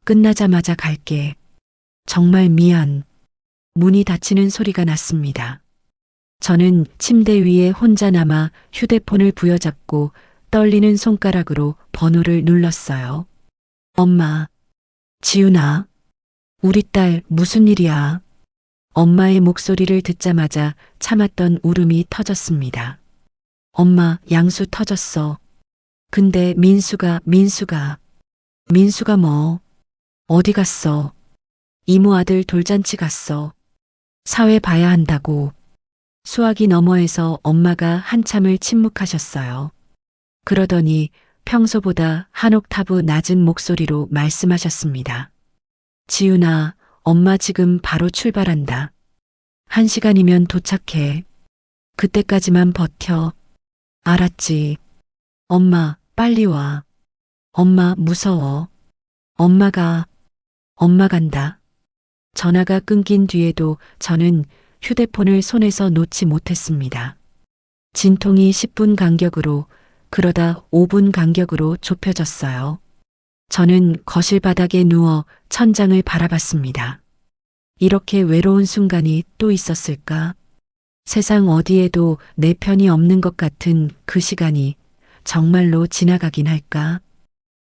A: 끝나자마자 갈게. 정말 미안. 문이 닫히는 소리가 났습니다. 저는 침대 위에 혼자 남아 휴대폰을 부여잡고 떨리는 손가락으로 번호를 눌렀어요. 엄마. 지훈아. 우리 딸 무슨 일이야? 엄마의 목소리를 듣자마자 참았던 울음이 터졌습니다. 엄마, 양수 터졌어. 근데 민수가 뭐? 어디 갔어? 이모 아들 돌잔치 갔어. 사회 봐야 한다고. 수화기 너머에서 엄마가 한참을 침묵하셨어요. 그러더니 평소보다 한 옥타브 낮은 목소리로 말씀하셨습니다. 지훈아, 엄마 지금 바로 출발한다. 1시간이면 도착해. 그때까지만 버텨. 알았지. 엄마, 빨리 와. 엄마, 무서워. 엄마 간다. 전화가 끊긴 뒤에도 저는 휴대폰을 손에서 놓지 못했습니다. 진통이 10분 간격으로, 그러다 5분 간격으로 좁혀졌어요. 저는 거실 바닥에 누워 천장을 바라봤습니다. 이렇게 외로운 순간이 또 있었을까? 세상 어디에도 내 편이 없는 것 같은 그 시간이 정말로 지나가긴 할까?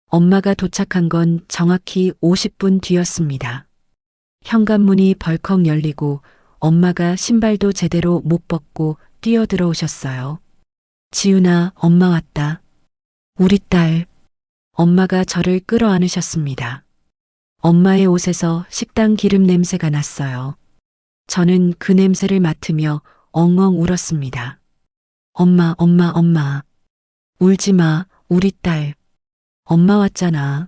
A: 엄마가 도착한 건 정확히 50분 뒤였습니다. 현관문이 벌컥 열리고 엄마가 신발도 제대로 못 벗고 뛰어들어오셨어요. 지훈아, 엄마 왔다. 우리 딸. 엄마가 저를 끌어안으셨습니다. 엄마의 옷에서 식당 기름 냄새가 났어요. 저는 그 냄새를 맡으며 엉엉 울었습니다. 엄마. 울지 마. 우리 딸. 엄마 왔잖아.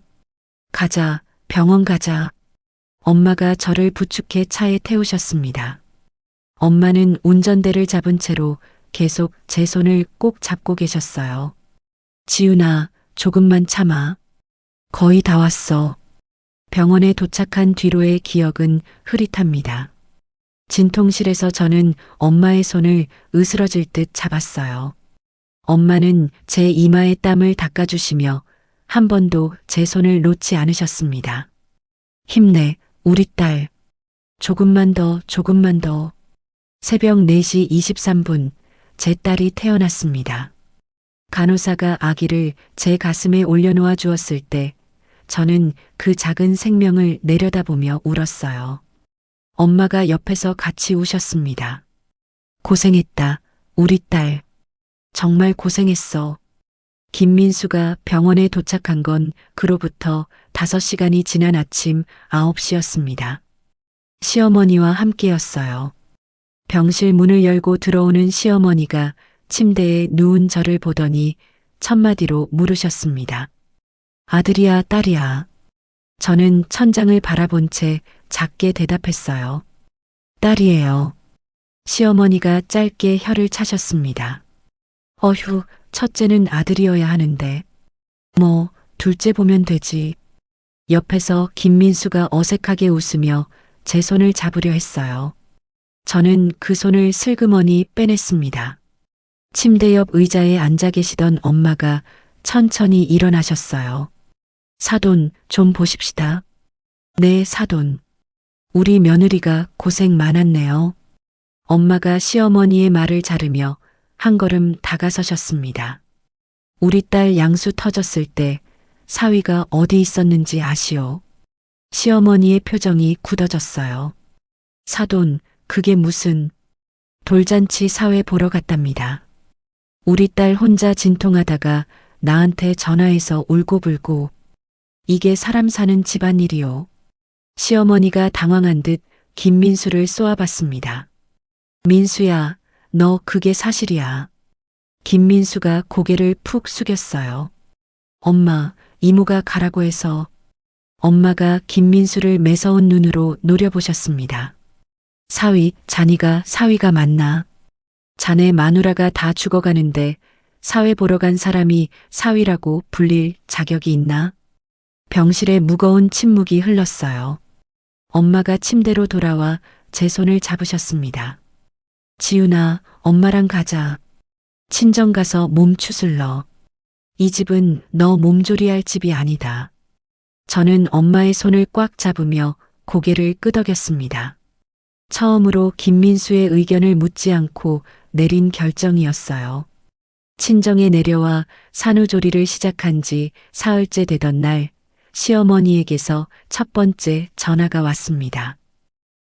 A: 가자, 병원 가자. 엄마가 저를 부축해 차에 태우셨습니다. 엄마는 운전대를 잡은 채로 계속 제 손을 꼭 잡고 계셨어요. 지훈아, 조금만 참아. 거의 다 왔어. 병원에 도착한 뒤로의 기억은 흐릿합니다. 진통실에서 저는 엄마의 손을 으스러질 듯 잡았어요. 엄마는 제 이마에 땀을 닦아주시며 한 번도 제 손을 놓지 않으셨습니다. 힘내, 우리 딸. 조금만 더, 조금만 더. 새벽 4시 23분, 제 딸이 태어났습니다. 간호사가 아기를 제 가슴에 올려놓아 주었을 때 저는 그 작은 생명을 내려다보며 울었어요. 엄마가 옆에서 같이 우셨습니다. 고생했다, 우리 딸. 정말 고생했어. 김민수가 병원에 도착한 건 그로부터 5시간이 지난 아침 9시였습니다. 시어머니와 함께였어요. 병실 문을 열고 들어오는 시어머니가 침대에 누운 저를 보더니 첫마디로 물으셨습니다. 아들이야, 딸이야. 저는 천장을 바라본 채 작게 대답했어요. 딸이에요. 시어머니가 짧게 혀를 차셨습니다. 어휴, 첫째는 아들이어야 하는데. 뭐, 둘째 보면 되지. 옆에서 김민수가 어색하게 웃으며 제 손을 잡으려 했어요. 저는 그 손을 슬그머니 빼냈습니다. 침대 옆 의자에 앉아 계시던 엄마가 천천히 일어나셨어요. 사돈, 좀 보십시다. 네, 사돈. 우리 며느리가 고생 많았네요. 엄마가 시어머니의 말을 자르며 한 걸음 다가서셨습니다. 우리 딸 양수 터졌을 때 사위가 어디 있었는지 아시오? 시어머니의 표정이 굳어졌어요. 사돈, 그게 무슨... 돌잔치 사회 보러 갔답니다. 우리 딸 혼자 진통하다가 나한테 전화해서 울고불고. 이게 사람 사는 집안일이요. 시어머니가 당황한 듯 김민수를 쏘아봤습니다. 민수야, 너 그게 사실이야. 김민수가 고개를 푹 숙였어요. 엄마, 이모가 가라고 해서. 엄마가 김민수를 매서운 눈으로 노려보셨습니다. 사위, 자네가 사위가 맞나? 자네 마누라가 다 죽어가는데 사회 보러 간 사람이 사위라고 불릴 자격이 있나? 병실에 무거운 침묵이 흘렀어요. 엄마가 침대로 돌아와 제 손을 잡으셨습니다. 지훈아, 엄마랑 가자. 친정 가서 몸 추슬러. 이 집은 너 몸조리할 집이 아니다. 저는 엄마의 손을 꽉 잡으며 고개를 끄덕였습니다. 처음으로 김민수의 의견을 묻지 않고 내린 결정이었어요. 친정에 내려와 산후조리를 시작한 지 사흘째 되던 날 시어머니에게서 첫 번째 전화가 왔습니다.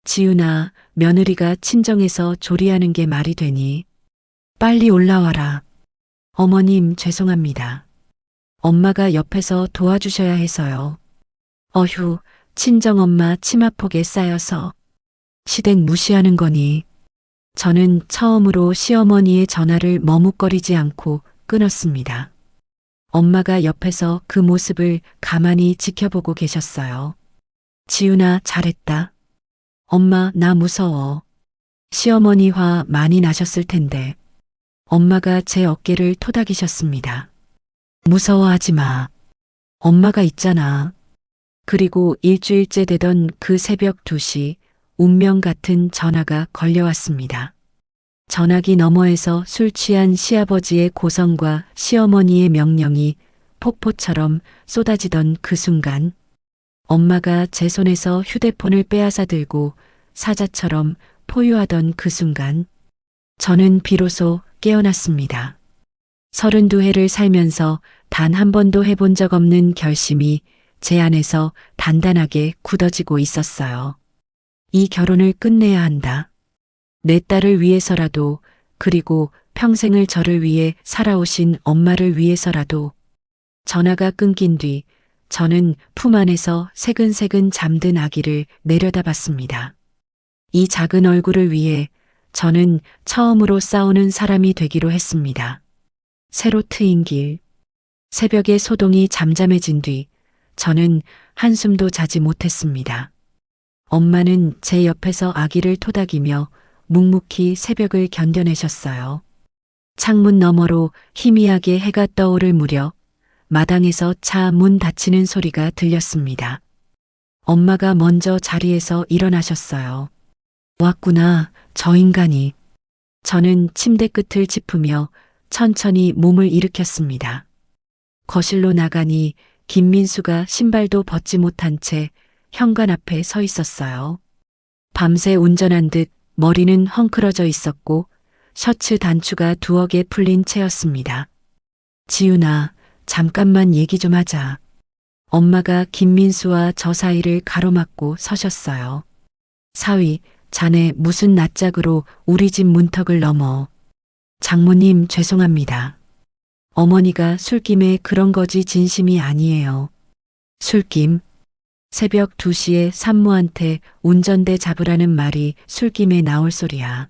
A: 지훈아, 며느리가 친정에서 조리하는 게 말이 되니? 빨리 올라와라. 어머님, 죄송합니다. 엄마가 옆에서 도와주셔야 해서요. 어휴, 친정엄마 치마폭에 쌓여서. 시댁 무시하는 거니? 저는 처음으로 시어머니의 전화를 머뭇거리지 않고 끊었습니다. 엄마가 옆에서 그 모습을 가만히 지켜보고 계셨어요. 지훈아, 잘했다. 엄마, 나 무서워. 시어머니 화 많이 나셨을 텐데. 엄마가 제 어깨를 토닥이셨습니다. 무서워하지 마. 엄마가 있잖아. 그리고 일주일째 되던 그 새벽 2시 운명 같은 전화가 걸려왔습니다. 전화기 너머에서 술 취한 시아버지의 고성과 시어머니의 명령이 폭포처럼 쏟아지던 그 순간 엄마가 제 손에서 휴대폰을 빼앗아 들고 사자처럼 포효하던 그 순간 저는 비로소 깨어났습니다. 32회를 살면서 단 한 번도 해본 적 없는 결심이 제 안에서 단단하게 굳어지고 있었어요. 이 결혼을 끝내야 한다. 내 딸을 위해서라도, 그리고 평생을 저를 위해 살아오신 엄마를 위해서라도. 전화가 끊긴 뒤 저는 품 안에서 새근새근 잠든 아기를 내려다봤습니다. 이 작은 얼굴을 위해 저는 처음으로 싸우는 사람이 되기로 했습니다. 새로 트인 길, 새벽에 소동이 잠잠해진 뒤 저는 한숨도 자지 못했습니다. 엄마는 제 옆에서 아기를 토닥이며 묵묵히 새벽을 견뎌내셨어요. 창문 너머로 희미하게 해가 떠오를 무렵 마당에서 차 문 닫히는 소리가 들렸습니다. 엄마가 먼저 자리에서 일어나셨어요. 왔구나, 저 인간이. 저는 침대 끝을 짚으며 천천히 몸을 일으켰습니다. 거실로 나가니 김민수가 신발도 벗지 못한 채 현관 앞에 서 있었어요. 밤새 운전한 듯 머리는 헝클어져 있었고 셔츠 단추가 두억에 풀린 채였습니다. 지훈아, 잠깐만 얘기 좀 하자. 엄마가 김민수와 저 사이를 가로막고 서셨어요. 사위, 자네 무슨 낯짝으로 우리 집 문턱을 넘어. 장모님 죄송합니다. 어머니가 술김에 그런 거지 진심이 아니에요. 술김? 새벽 2시에 산모한테 운전대 잡으라는 말이 술김에 나올 소리야.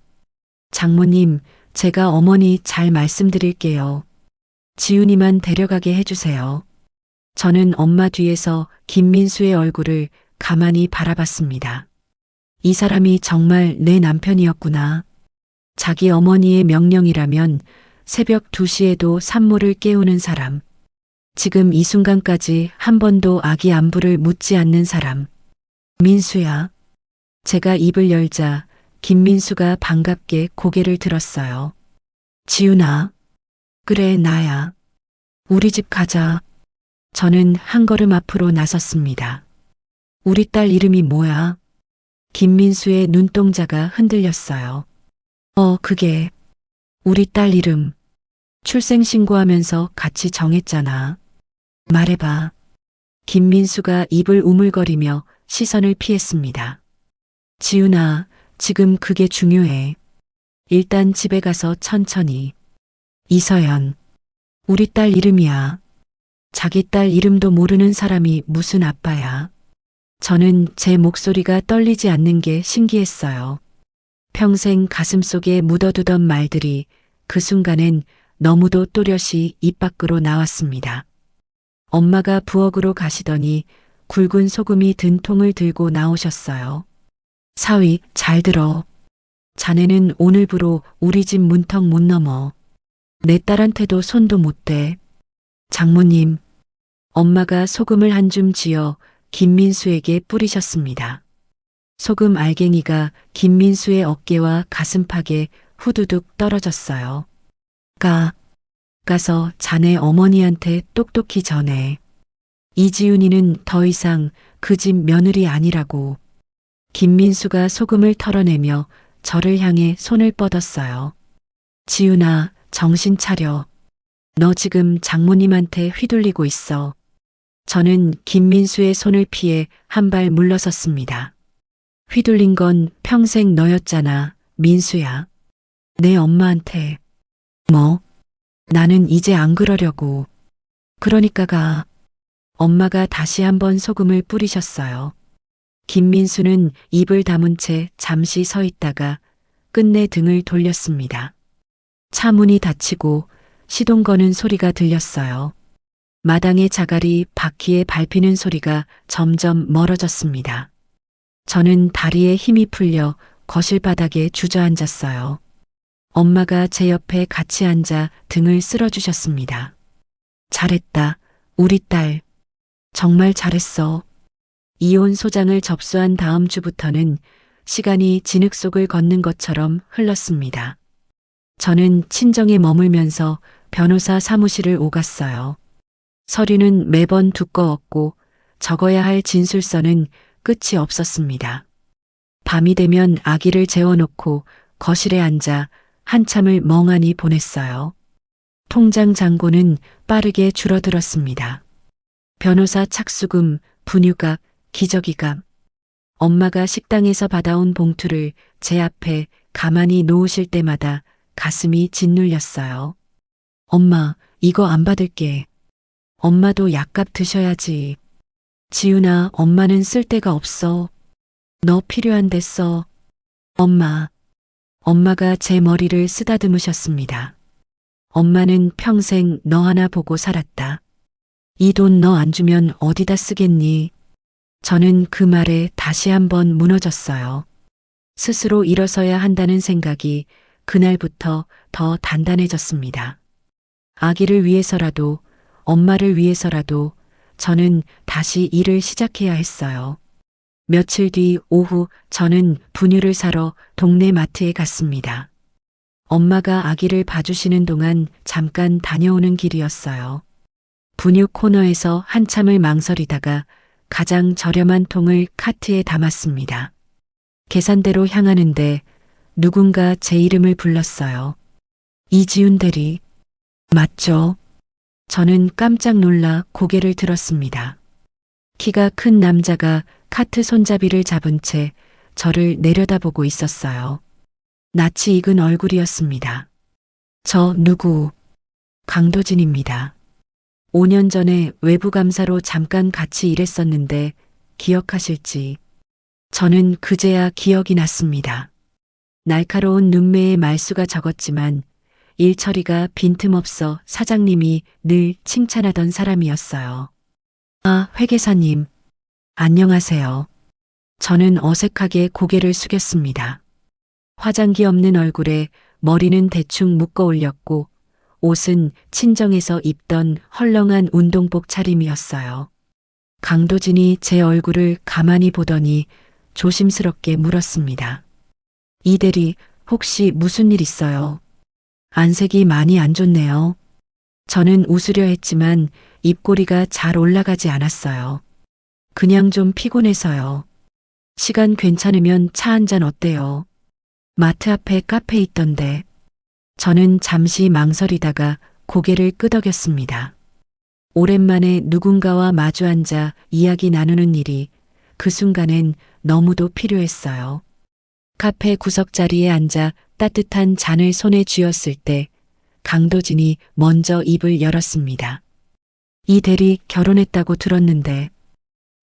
A: 장모님, 제가 어머니 잘 말씀드릴게요. 지훈이만 데려가게 해주세요. 저는 엄마 뒤에서 김민수의 얼굴을 가만히 바라봤습니다. 이 사람이 정말 내 남편이었구나. 자기 어머니의 명령이라면 새벽 2시에도 산모를 깨우는 사람. 지금 이 순간까지 한 번도 아기 안부를 묻지 않는 사람. 민수야. 제가 입을 열자 김민수가 반갑게 고개를 들었어요. 지훈아. 그래, 나야. 우리 집 가자. 저는 한 걸음 앞으로 나섰습니다. 우리 딸 이름이 뭐야? 김민수의 눈동자가 흔들렸어요. 그게 우리 딸 이름. 출생신고하면서 같이 정했잖아. 말해봐. 김민수가 입을 우물거리며 시선을 피했습니다. 지훈아, 지금 그게 중요해. 일단 집에 가서 천천히. 이서연. 우리 딸 이름이야. 자기 딸 이름도 모르는 사람이 무슨 아빠야. 저는 제 목소리가 떨리지 않는 게 신기했어요. 평생 가슴속에 묻어두던 말들이 그 순간엔 너무도 또렷이 입 밖으로 나왔습니다. 엄마가 부엌으로 가시더니 굵은 소금이 든 통을 들고 나오셨어요. 사위, 잘 들어. 자네는 오늘부로 우리 집 문턱 못 넘어. 내 딸한테도 손도 못 대. 장모님. 엄마가 소금을 한 줌 쥐어 김민수에게 뿌리셨습니다. 소금 알갱이가 김민수의 어깨와 가슴팍에 후두둑 떨어졌어요. 가서 자네 어머니한테 똑똑히 전해. 이지훈이는 더 이상 그 집 며느리 아니라고. 김민수가 소금을 털어내며 저를 향해 손을 뻗었어요. 지훈아, 정신 차려. 너 지금 장모님한테 휘둘리고 있어. 저는 김민수의 손을 피해 한 발 물러섰습니다. 휘둘린 건 평생 너였잖아, 민수야. 내 엄마한테. 뭐? 나는 이제 안 그러려고. 그러니까 가. 엄마가 다시 한번 소금을 뿌리셨어요. 김민수는 입을 다문 채 잠시 서 있다가 끝내 등을 돌렸습니다. 차 문이 닫히고 시동 거는 소리가 들렸어요. 마당의 자갈이 바퀴에 밟히는 소리가 점점 멀어졌습니다. 저는 다리에 힘이 풀려 거실 바닥에 주저앉았어요. 엄마가 제 옆에 같이 앉아 등을 쓸어주셨습니다. 잘했다, 우리 딸. 정말 잘했어. 이혼 소장을 접수한 다음 주부터는 시간이 진흙 속을 걷는 것처럼 흘렀습니다. 저는 친정에 머물면서 변호사 사무실을 오갔어요. 서류는 매번 두꺼웠고 적어야 할 진술서는 끝이 없었습니다. 밤이 되면 아기를 재워놓고 거실에 앉아 한참을 멍하니 보냈어요. 통장 잔고는 빠르게 줄어들었습니다. 변호사 착수금, 분유값, 기저귀값. 엄마가 식당에서 받아온 봉투를 제 앞에 가만히 놓으실 때마다 가슴이 짓눌렸어요. 엄마, 이거 안 받을게. 엄마도 약값 드셔야지. 지훈아, 엄마는 쓸 데가 없어. 너 필요한데 써. 엄마. 엄마가 제 머리를 쓰다듬으셨습니다. 엄마는 평생 너 하나 보고 살았다. 이 돈 너 안 주면 어디다 쓰겠니? 저는 그 말에 다시 한번 무너졌어요. 스스로 일어서야 한다는 생각이 그날부터 더 단단해졌습니다. 아기를 위해서라도, 엄마를 위해서라도 저는 다시 일을 시작해야 했어요. 며칠 뒤 오후 저는 분유를 사러 동네 마트에 갔습니다. 엄마가 아기를 봐주시는 동안 잠깐 다녀오는 길이었어요. 분유 코너에서 한참을 망설이다가 가장 저렴한 통을 카트에 담았습니다. 계산대로 향하는데 누군가 제 이름을 불렀어요. 이지훈 대리. 맞죠? 저는 깜짝 놀라 고개를 들었습니다. 키가 큰 남자가 카트 손잡이를 잡은 채 저를 내려다보고 있었어요. 낯이 익은 얼굴이었습니다. 저 누구? 강도진입니다. 5년 전에 외부감사로 잠깐 같이 일했었는데 기억하실지. 저는 그제야 기억이 났습니다. 날카로운 눈매의 말수가 적었지만 일 처리가 빈틈없어 사장님이 늘 칭찬하던 사람이었어요. 아, 회계사님. 안녕하세요. 저는 어색하게 고개를 숙였습니다. 화장기 없는 얼굴에 머리는 대충 묶어 올렸고 옷은 친정에서 입던 헐렁한 운동복 차림이었어요. 강도진이 제 얼굴을 가만히 보더니 조심스럽게 물었습니다. 이 대리, 혹시 무슨 일 있어요? 안색이 많이 안 좋네요. 저는 웃으려 했지만 입꼬리가 잘 올라가지 않았어요. 그냥 좀 피곤해서요. 시간 괜찮으면 차 한잔 어때요? 마트 앞에 카페 있던데. 저는 잠시 망설이다가 고개를 끄덕였습니다. 오랜만에 누군가와 마주 앉아 이야기 나누는 일이 그 순간엔 너무도 필요했어요. 카페 구석자리에 앉아 따뜻한 잔을 손에 쥐었을 때 강도진이 먼저 입을 열었습니다. 이 대리 결혼했다고 들었는데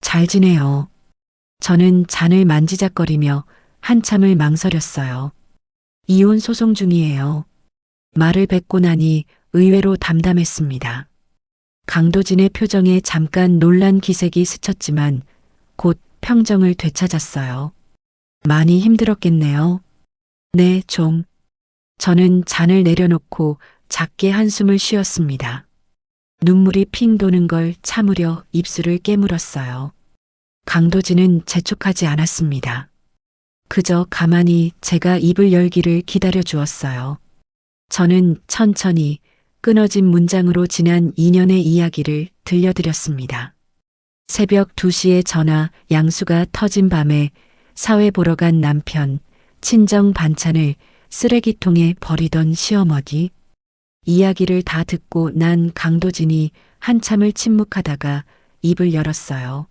A: 잘 지내요. 저는 잔을 만지작거리며 한참을 망설였어요. 이혼 소송 중이에요. 말을 뱉고 나니 의외로 담담했습니다. 강도진의 표정에 잠깐 놀란 기색이 스쳤지만 곧 평정을 되찾았어요. 많이 힘들었겠네요. 네, 좀. 저는 잔을 내려놓고 작게 한숨을 쉬었습니다. 눈물이 핑 도는 걸 참으려 입술을 깨물었어요. 강도진은 재촉하지 않았습니다. 그저 가만히 제가 입을 열기를 기다려 주었어요. 저는 천천히 끊어진 문장으로 지난 2년의 이야기를 들려드렸습니다. 새벽 2시에 전화, 양수가 터진 밤에 사회 보러 간 남편, 친정 반찬을 쓰레기통에 버리던 시어머니. 이야기를 다 듣고 난 강도진이 한참을 침묵하다가 입을 열었어요.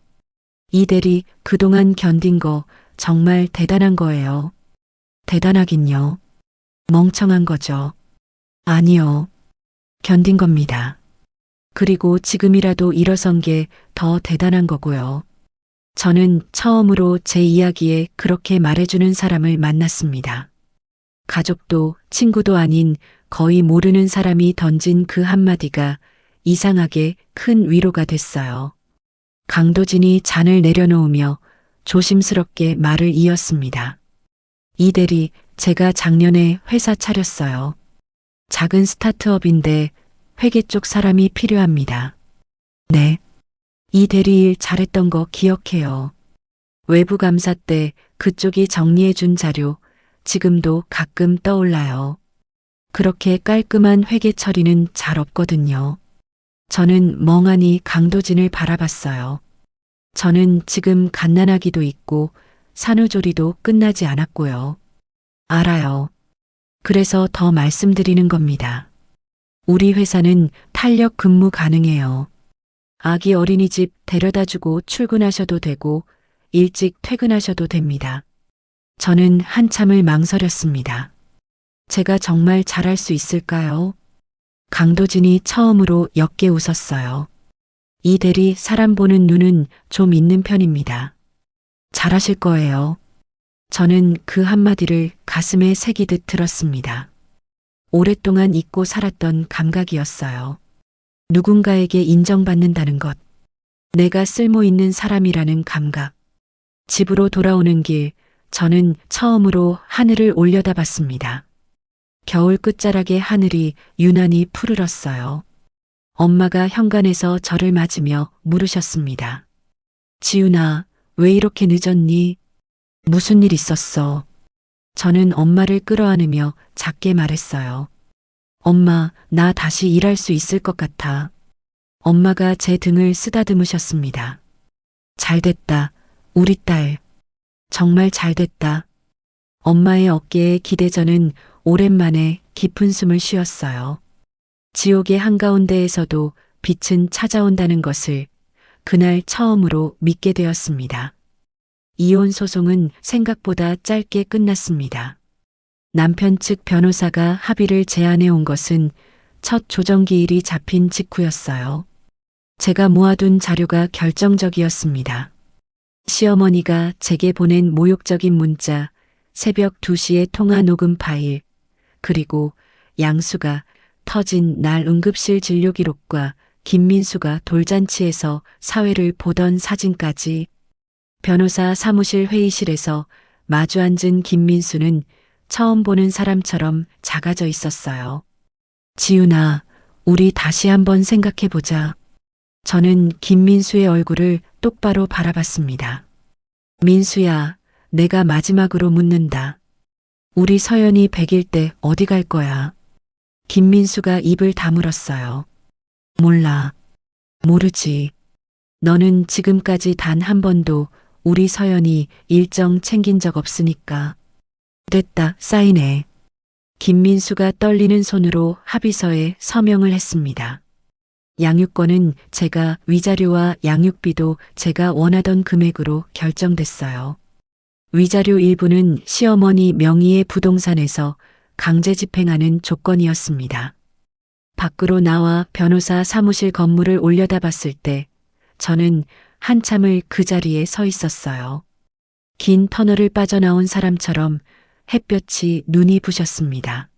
A: 이 대리 그동안 견딘 거 정말 대단한 거예요. 대단하긴요. 멍청한 거죠. 아니요. 견딘 겁니다. 그리고 지금이라도 일어선 게 더 대단한 거고요. 저는 처음으로 제 이야기에 그렇게 말해주는 사람을 만났습니다. 가족도 친구도 아닌 거의 모르는 사람이 던진 그 한마디가 이상하게 큰 위로가 됐어요. 강도진이 잔을 내려놓으며 조심스럽게 말을 이었습니다. 이 대리, 제가 작년에 회사 차렸어요. 작은 스타트업인데 회계 쪽 사람이 필요합니다. 네. 이 대리 일 잘했던 거 기억해요. 외부 감사 때 그쪽이 정리해 준 자료 지금도 가끔 떠올라요. 그렇게 깔끔한 회계 처리는 잘 없거든요. 저는 멍하니 강도진을 바라봤어요. 저는 지금 갓난아기도 있고 산후조리도 끝나지 않았고요. 알아요. 그래서 더 말씀드리는 겁니다. 우리 회사는 탄력 근무 가능해요. 아기 어린이집 데려다주고 출근하셔도 되고 일찍 퇴근하셔도 됩니다. 저는 한참을 망설였습니다. 제가 정말 잘할 수 있을까요? 강도진이 처음으로 옅게 웃었어요. 이 대리 사람 보는 눈은 좀 있는 편입니다. 잘하실 거예요. 저는 그 한마디를 가슴에 새기듯 들었습니다. 오랫동안 잊고 살았던 감각이었어요. 누군가에게 인정받는다는 것. 내가 쓸모 있는 사람이라는 감각. 집으로 돌아오는 길, 저는 처음으로 하늘을 올려다봤습니다. 겨울 끝자락의 하늘이 유난히 푸르렀어요. 엄마가 현관에서 저를 맞으며 물으셨습니다. 지훈아, 왜 이렇게 늦었니? 무슨 일 있었어? 저는 엄마를 끌어안으며 작게 말했어요. 엄마, 나 다시 일할 수 있을 것 같아. 엄마가 제 등을 쓰다듬으셨습니다. 잘됐다, 우리 딸. 정말 잘됐다. 엄마의 어깨에 기대 저는 오랜만에 깊은 숨을 쉬었어요. 지옥의 한가운데에서도 빛은 찾아온다는 것을 그날 처음으로 믿게 되었습니다. 이혼 소송은 생각보다 짧게 끝났습니다. 남편 측 변호사가 합의를 제안해 온 것은 첫 조정기일이 잡힌 직후였어요. 제가 모아둔 자료가 결정적이었습니다. 시어머니가 제게 보낸 모욕적인 문자, 새벽 2시의 통화 녹음 파일, 그리고 양수가 터진 날 응급실 진료 기록과 김민수가 돌잔치에서 사회를 보던 사진까지. 변호사 사무실 회의실에서 마주 앉은 김민수는 처음 보는 사람처럼 작아져 있었어요. 지훈아, 우리 다시 한번 생각해보자. 저는 김민수의 얼굴을 똑바로 바라봤습니다. 민수야, 내가 마지막으로 묻는다. 우리 서연이 100일 때 어디 갈 거야? 김민수가 입을 다물었어요. 몰라. 모르지. 너는 지금까지 단 한 번도 우리 서연이 일정 챙긴 적 없으니까. 됐다, 사인해. 김민수가 떨리는 손으로 합의서에 서명을 했습니다. 양육권은 제가, 위자료와 양육비도 제가 원하던 금액으로 결정됐어요. 위자료 일부는 시어머니 명의의 부동산에서 강제 집행하는 조건이었습니다. 밖으로 나와 변호사 사무실 건물을 올려다봤을 때 저는 한참을 그 자리에 서 있었어요. 긴 터널을 빠져나온 사람처럼 햇볕이 눈이 부셨습니다.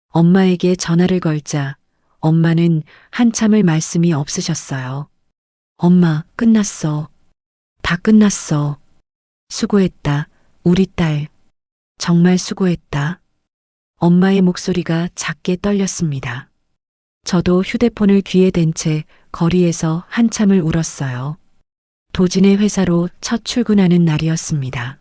A: 엄마에게 전화를 걸자 엄마는 한참을 말씀이 없으셨어요. 엄마, 끝났어. 다 끝났어. 수고했다, 우리 딸. 정말 수고했다. 엄마의 목소리가 작게 떨렸습니다. 저도 휴대폰을 귀에 댄 채 거리에서 한참을 울었어요. 도진의 회사로 첫 출근하는 날이었습니다.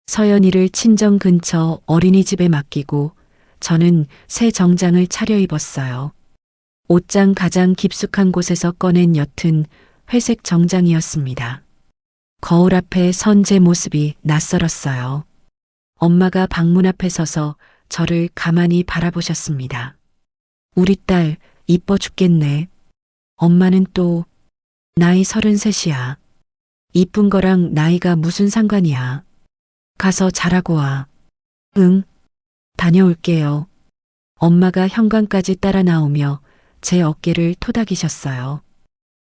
A: 서연이를 친정 근처 어린이집에 맡기고 저는 새 정장을 차려입었어요. 옷장 가장 깊숙한 곳에서 꺼낸 옅은 회색 정장이었습니다. 거울 앞에 선 제 모습이 낯설었어요. 엄마가 방문 앞에 서서 저를 가만히 바라보셨습니다. 우리 딸 이뻐 죽겠네. 엄마는 또 나이 33이야. 이쁜 거랑 나이가 무슨 상관이야. 가서 잘하고 와. 응, 다녀올게요. 엄마가 현관까지 따라 나오며 제 어깨를 토닥이셨어요.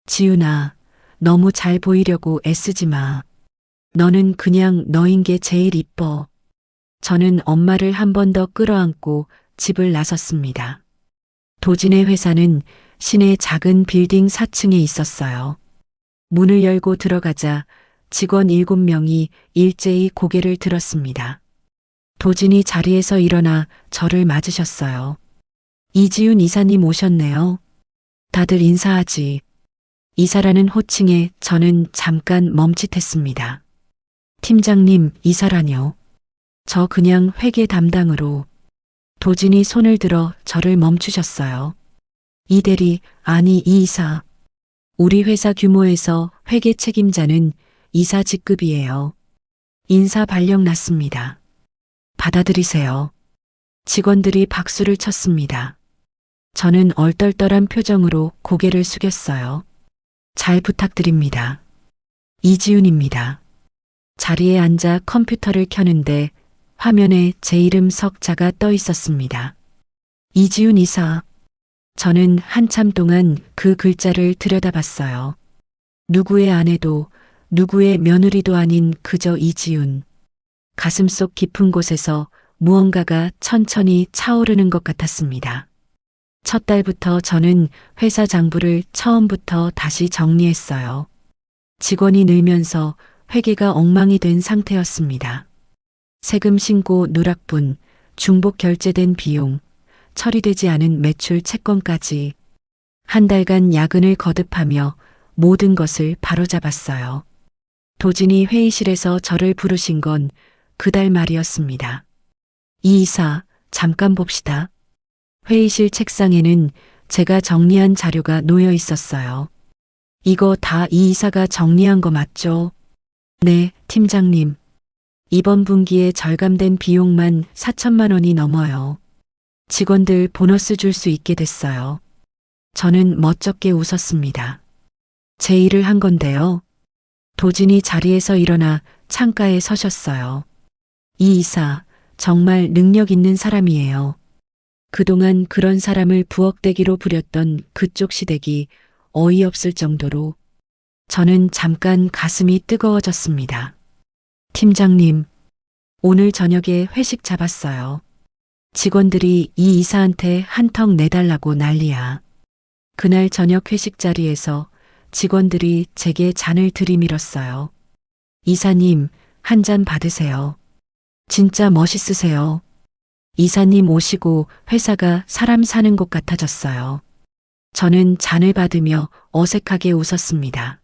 A: 지훈아, 너무 잘 보이려고 애쓰지 마. 너는 그냥 너인 게 제일 이뻐. 저는 엄마를 한 번 더 끌어안고 집을 나섰습니다. 도진의 회사는 시내 작은 빌딩 4층에 있었어요. 문을 열고 들어가자 직원 7명이 일제히 고개를 들었습니다. 도진이 자리에서 일어나 저를 맞으셨어요. 이지훈 이사님 오셨네요. 다들 인사하지. 이사라는 호칭에 저는 잠깐 멈칫했습니다. 팀장님, 이사라뇨. 저 그냥 회계 담당으로. 도진이 손을 들어 저를 멈추셨어요. 이 대리, 아니 이 이사. 우리 회사 규모에서 회계 책임자는 이사 직급이에요. 인사 발령 났습니다. 받아들이세요. 직원들이 박수를 쳤습니다. 저는 얼떨떨한 표정으로 고개를 숙였어요. 잘 부탁드립니다. 이지훈입니다. 자리에 앉아 컴퓨터를 켜는데 화면에 제 이름 석자가 떠 있었습니다. 이지훈 이사. 저는 한참 동안 그 글자를 들여다봤어요. 누구의 아내도 누구의 며느리도 아닌 그저 이지훈. 가슴속 깊은 곳에서 무언가가 천천히 차오르는 것 같았습니다. 첫 달부터 저는 회사 장부를 처음부터 다시 정리했어요. 직원이 늘면서 회계가 엉망이 된 상태였습니다. 세금 신고 누락분, 중복 결제된 비용, 처리되지 않은 매출 채권까지 한 달간 야근을 거듭하며 모든 것을 바로잡았어요. 도진이 회의실에서 저를 부르신 건 그달 말이었습니다. 이 이사, 잠깐 봅시다. 회의실 책상에는 제가 정리한 자료가 놓여 있었어요. 이거 다 이 이사가 정리한 거 맞죠? 네, 팀장님. 이번 분기에 절감된 비용만 4천만 원이 넘어요. 직원들 보너스 줄 수 있게 됐어요. 저는 멋쩍게 웃었습니다. 제 일을 한 건데요. 도진이 자리에서 일어나 창가에 서셨어요. 이 이사, 정말 능력 있는 사람이에요. 그동안 그런 사람을 부엌대기로 부렸던 그쪽 시댁이 어이없을 정도로 저는 잠깐 가슴이 뜨거워졌습니다. 팀장님, 오늘 저녁에 회식 잡았어요. 직원들이 이 이사한테 한턱 내달라고 난리야. 그날 저녁 회식 자리에서 직원들이 제게 잔을 들이밀었어요. 이사님, 한 잔 받으세요. 진짜 멋있으세요. 이사님 오시고 회사가 사람 사는 곳 같아졌어요. 저는 잔을 받으며 어색하게 웃었습니다.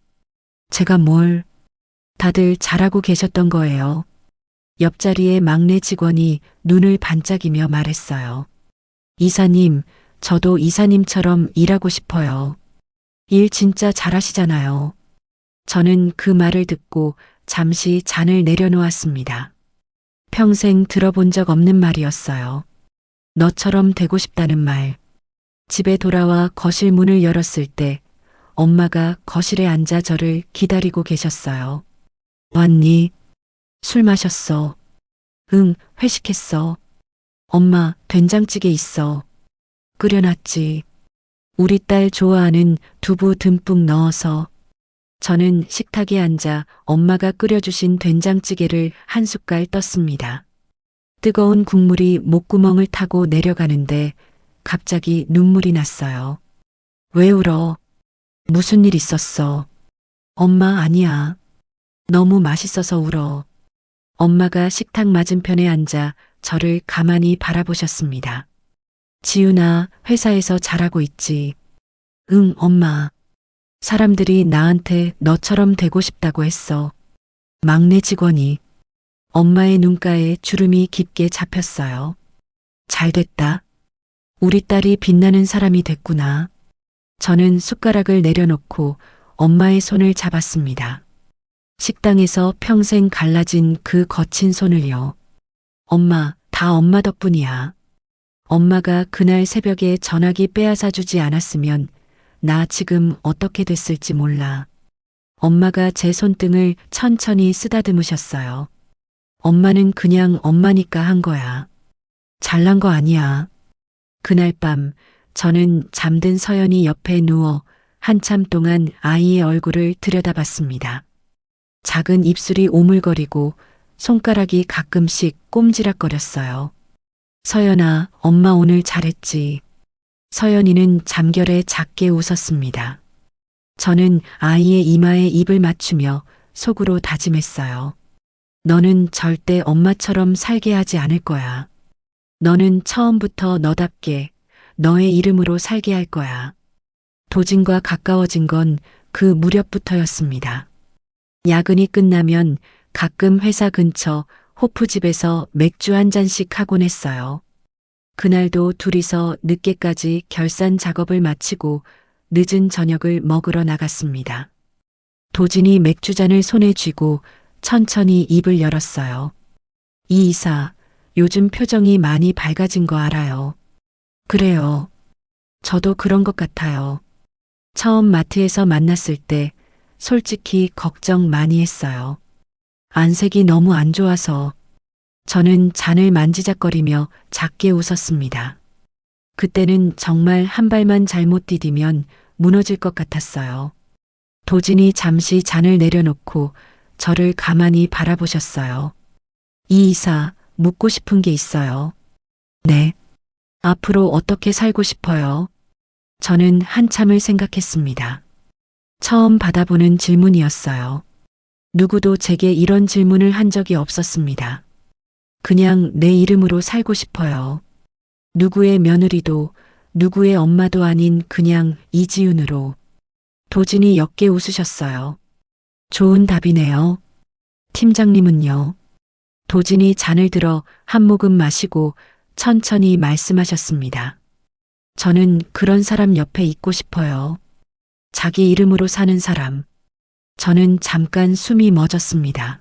A: 제가 뭘? 다들 잘하고 계셨던 거예요. 옆자리의 막내 직원이 눈을 반짝이며 말했어요. 이사님, 저도 이사님처럼 일하고 싶어요. 일 진짜 잘하시잖아요. 저는 그 말을 듣고 잠시 잔을 내려놓았습니다. 평생 들어본 적 없는 말이었어요. 너처럼 되고 싶다는 말. 집에 돌아와 거실 문을 열었을 때 엄마가 거실에 앉아 저를 기다리고 계셨어요. 왔니? 술 마셨어. 응, 회식했어. 엄마, 된장찌개 있어. 끓여놨지. 우리 딸 좋아하는 두부 듬뿍 넣어서. 저는 식탁에 앉아 엄마가 끓여주신 된장찌개를 한 숟갈 떴습니다. 뜨거운 국물이 목구멍을 타고 내려가는데 갑자기 눈물이 났어요. 왜 울어? 무슨 일 있었어? 엄마 아니야. 너무 맛있어서 울어. 엄마가 식탁 맞은편에 앉아 저를 가만히 바라보셨습니다. 지윤아, 회사에서 잘하고 있지? 응, 엄마. 사람들이 나한테 너처럼 되고 싶다고 했어. 막내 직원이. 엄마의 눈가에 주름이 깊게 잡혔어요. 잘 됐다. 우리 딸이 빛나는 사람이 됐구나. 저는 숟가락을 내려놓고 엄마의 손을 잡았습니다. 식당에서 평생 갈라진 그 거친 손을요. 엄마, 다 엄마 덕분이야. 엄마가 그날 새벽에 전화기 빼앗아 주지 않았으면 나 지금 어떻게 됐을지 몰라. 엄마가 제 손등을 천천히 쓰다듬으셨어요. 엄마는 그냥 엄마니까 한 거야. 잘난 거 아니야. 그날 밤 저는 잠든 서연이 옆에 누워 한참 동안 아이의 얼굴을 들여다봤습니다. 작은 입술이 오물거리고 손가락이 가끔씩 꼼지락거렸어요. 서연아, 엄마 오늘 잘했지. 서연이는 잠결에 작게 웃었습니다. 저는 아이의 이마에 입을 맞추며 속으로 다짐했어요. 너는 절대 엄마처럼 살게 하지 않을 거야. 너는 처음부터 너답게 너의 이름으로 살게 할 거야. 도진과 가까워진 건 그 무렵부터였습니다. 야근이 끝나면 가끔 회사 근처 호프집에서 맥주 한 잔씩 하곤 했어요. 그날도 둘이서 늦게까지 결산 작업을 마치고 늦은 저녁을 먹으러 나갔습니다. 도진이 맥주잔을 손에 쥐고 천천히 입을 열었어요. 이 이사, 요즘 표정이 많이 밝아진 거 알아요. 그래요. 저도 그런 것 같아요. 처음 마트에서 만났을 때 솔직히 걱정 많이 했어요. 안색이 너무 안 좋아서. 저는 잔을 만지작거리며 작게 웃었습니다. 그때는 정말 한 발만 잘못 디디면 무너질 것 같았어요. 도진이 잠시 잔을 내려놓고 저를 가만히 바라보셨어요. 이 이사, 묻고 싶은 게 있어요. 네. 앞으로 어떻게 살고 싶어요? 저는 한참을 생각했습니다. 처음 받아보는 질문이었어요. 누구도 제게 이런 질문을 한 적이 없었습니다. 그냥 내 이름으로 살고 싶어요. 누구의 며느리도 누구의 엄마도 아닌 그냥 이지윤으로. 도진이 옅게 웃으셨어요. 좋은 답이네요. 팀장님은요? 도진이 잔을 들어 한 모금 마시고 천천히 말씀하셨습니다. 저는 그런 사람 옆에 있고 싶어요. 자기 이름으로 사는 사람. 저는 잠깐 숨이 멎었습니다.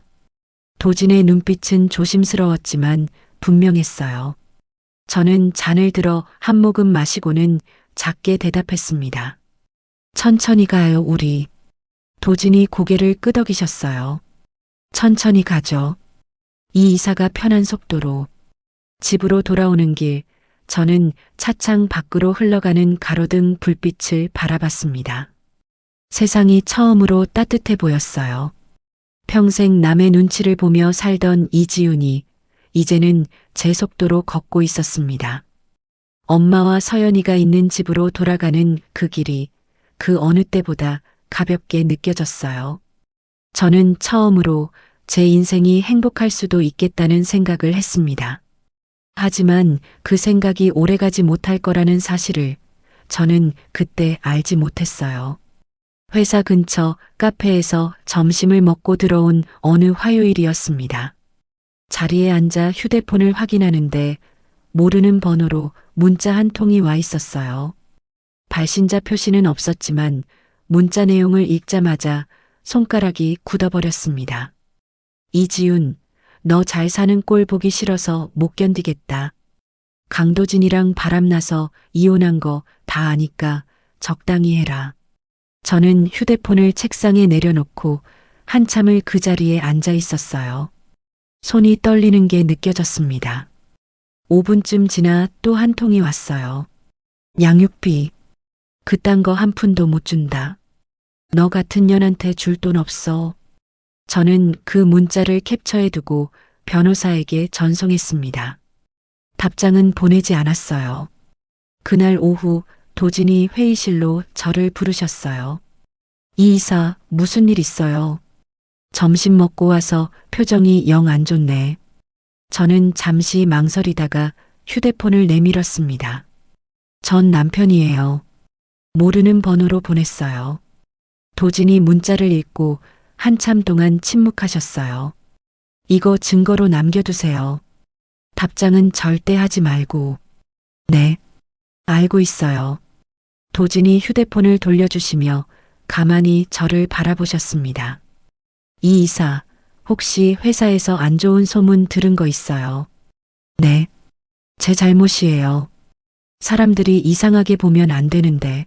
A: 도진의 눈빛은 조심스러웠지만 분명했어요. 저는 잔을 들어 한 모금 마시고는 작게 대답했습니다. 천천히 가요, 우리. 도진이 고개를 끄덕이셨어요. 천천히 가죠. 이 이사가 편한 속도로. 집으로 돌아오는 길, 저는 차창 밖으로 흘러가는 가로등 불빛을 바라봤습니다. 세상이 처음으로 따뜻해 보였어요. 평생 남의 눈치를 보며 살던 이지훈이 이제는 제 속도로 걷고 있었습니다. 엄마와 서연이가 있는 집으로 돌아가는 그 길이 그 어느 때보다 가볍게 느껴졌어요. 저는 처음으로 제 인생이 행복할 수도 있겠다는 생각을 했습니다. 하지만 그 생각이 오래가지 못할 거라는 사실을 저는 그때 알지 못했어요. 회사 근처 카페에서 점심을 먹고 들어온 어느 화요일이었습니다. 자리에 앉아 휴대폰을 확인하는데 모르는 번호로 문자 한 통이 와 있었어요. 발신자 표시는 없었지만 문자 내용을 읽자마자 손가락이 굳어버렸습니다. 이지윤, 너 잘 사는 꼴 보기 싫어서 못 견디겠다. 강도진이랑 바람나서 이혼한 거 다 아니까 적당히 해라. 저는 휴대폰을 책상에 내려놓고 한참을 그 자리에 앉아 있었어요. 손이 떨리는 게 느껴졌습니다. 5분쯤 지나 또 한 통이 왔어요. 양육비. 그딴 거 한 푼도 못 준다. 너 같은 년한테 줄 돈 없어. 저는 그 문자를 캡처해 두고 변호사에게 전송했습니다. 답장은 보내지 않았어요. 그날 오후 도진이 회의실로 저를 부르셨어요. 이 이사 무슨 일 있어요? 점심 먹고 와서 표정이 영 안 좋네. 저는 잠시 망설이다가 휴대폰을 내밀었습니다. 전 남편이에요. 모르는 번호로 보냈어요. 도진이 문자를 읽고 한참 동안 침묵하셨어요. 이거 증거로 남겨두세요. 답장은 절대 하지 말고. 네, 알고 있어요. 도진이 휴대폰을 돌려주시며 가만히 저를 바라보셨습니다. 이 이사, 혹시 회사에서 안 좋은 소문 들은 거 있어요? 네, 제 잘못이에요. 사람들이 이상하게 보면 안 되는데.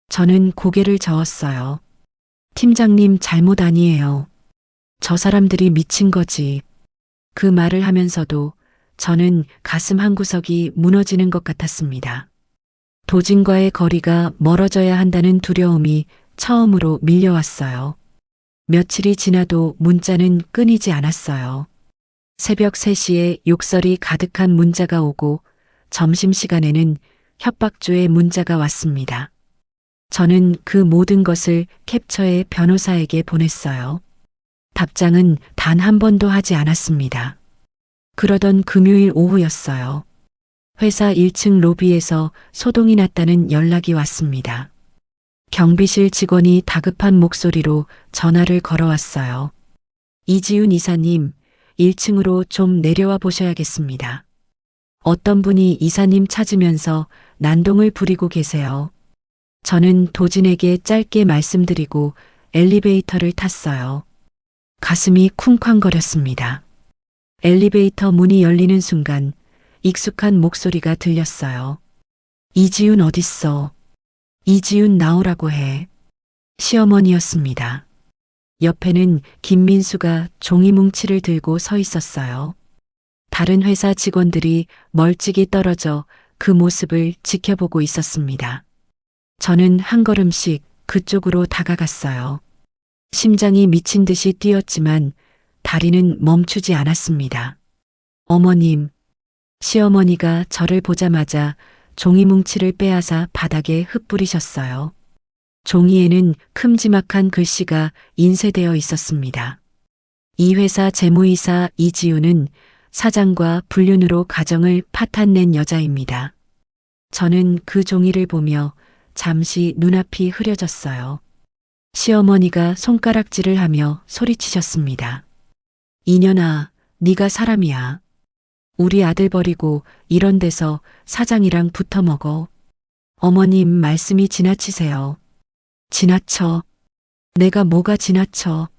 A: 저는 고개를 저었어요. 팀장님 잘못 아니에요. 저 사람들이 미친 거지. 그 말을 하면서도 저는 가슴 한구석이 무너지는 것 같았습니다. 도진과의 거리가 멀어져야 한다는 두려움이 처음으로 밀려왔어요. 며칠이 지나도 문자는 끊이지 않았어요. 새벽 3시에 욕설이 가득한 문자가 오고 점심시간에는 협박조의 문자가 왔습니다. 저는 그 모든 것을 캡처해 변호사에게 보냈어요. 답장은 단 한 번도 하지 않았습니다. 그러던 금요일 오후였어요. 회사 1층 로비에서 소동이 났다는 연락이 왔습니다. 경비실 직원이 다급한 목소리로 전화를 걸어왔어요. 이지훈 이사님, 1층으로 좀 내려와 보셔야겠습니다. 어떤 분이 이사님 찾으면서 난동을 부리고 계세요. 저는 도진에게 짧게 말씀드리고 엘리베이터를 탔어요. 가슴이 쿵쾅거렸습니다. 엘리베이터 문이 열리는 순간 익숙한 목소리가 들렸어요. 이지훈 어딨어? 이지훈 나오라고 해. 시어머니였습니다. 옆에는 김민수가 종이 뭉치를 들고 서 있었어요. 다른 회사 직원들이 멀찍이 떨어져 그 모습을 지켜보고 있었습니다. 저는 한 걸음씩 그쪽으로 다가갔어요. 심장이 미친 듯이 뛰었지만 다리는 멈추지 않았습니다. 어머님, 시어머니가 저를 보자마자 종이 뭉치를 빼앗아 바닥에 흩뿌리셨어요. 종이에는 큼지막한 글씨가 인쇄되어 있었습니다. 이 회사 재무이사 이지우는 사장과 불륜으로 가정을 파탄낸 여자입니다. 저는 그 종이를 보며 잠시 눈앞이 흐려졌어요. 시어머니가 손가락질을 하며 소리치셨습니다. 이년아, 네가 사람이야. 우리 아들 버리고 이런 데서 사장이랑 붙어 먹어. 어머님 말씀이 지나치세요. 지나쳐. 내가 뭐가 지나쳐.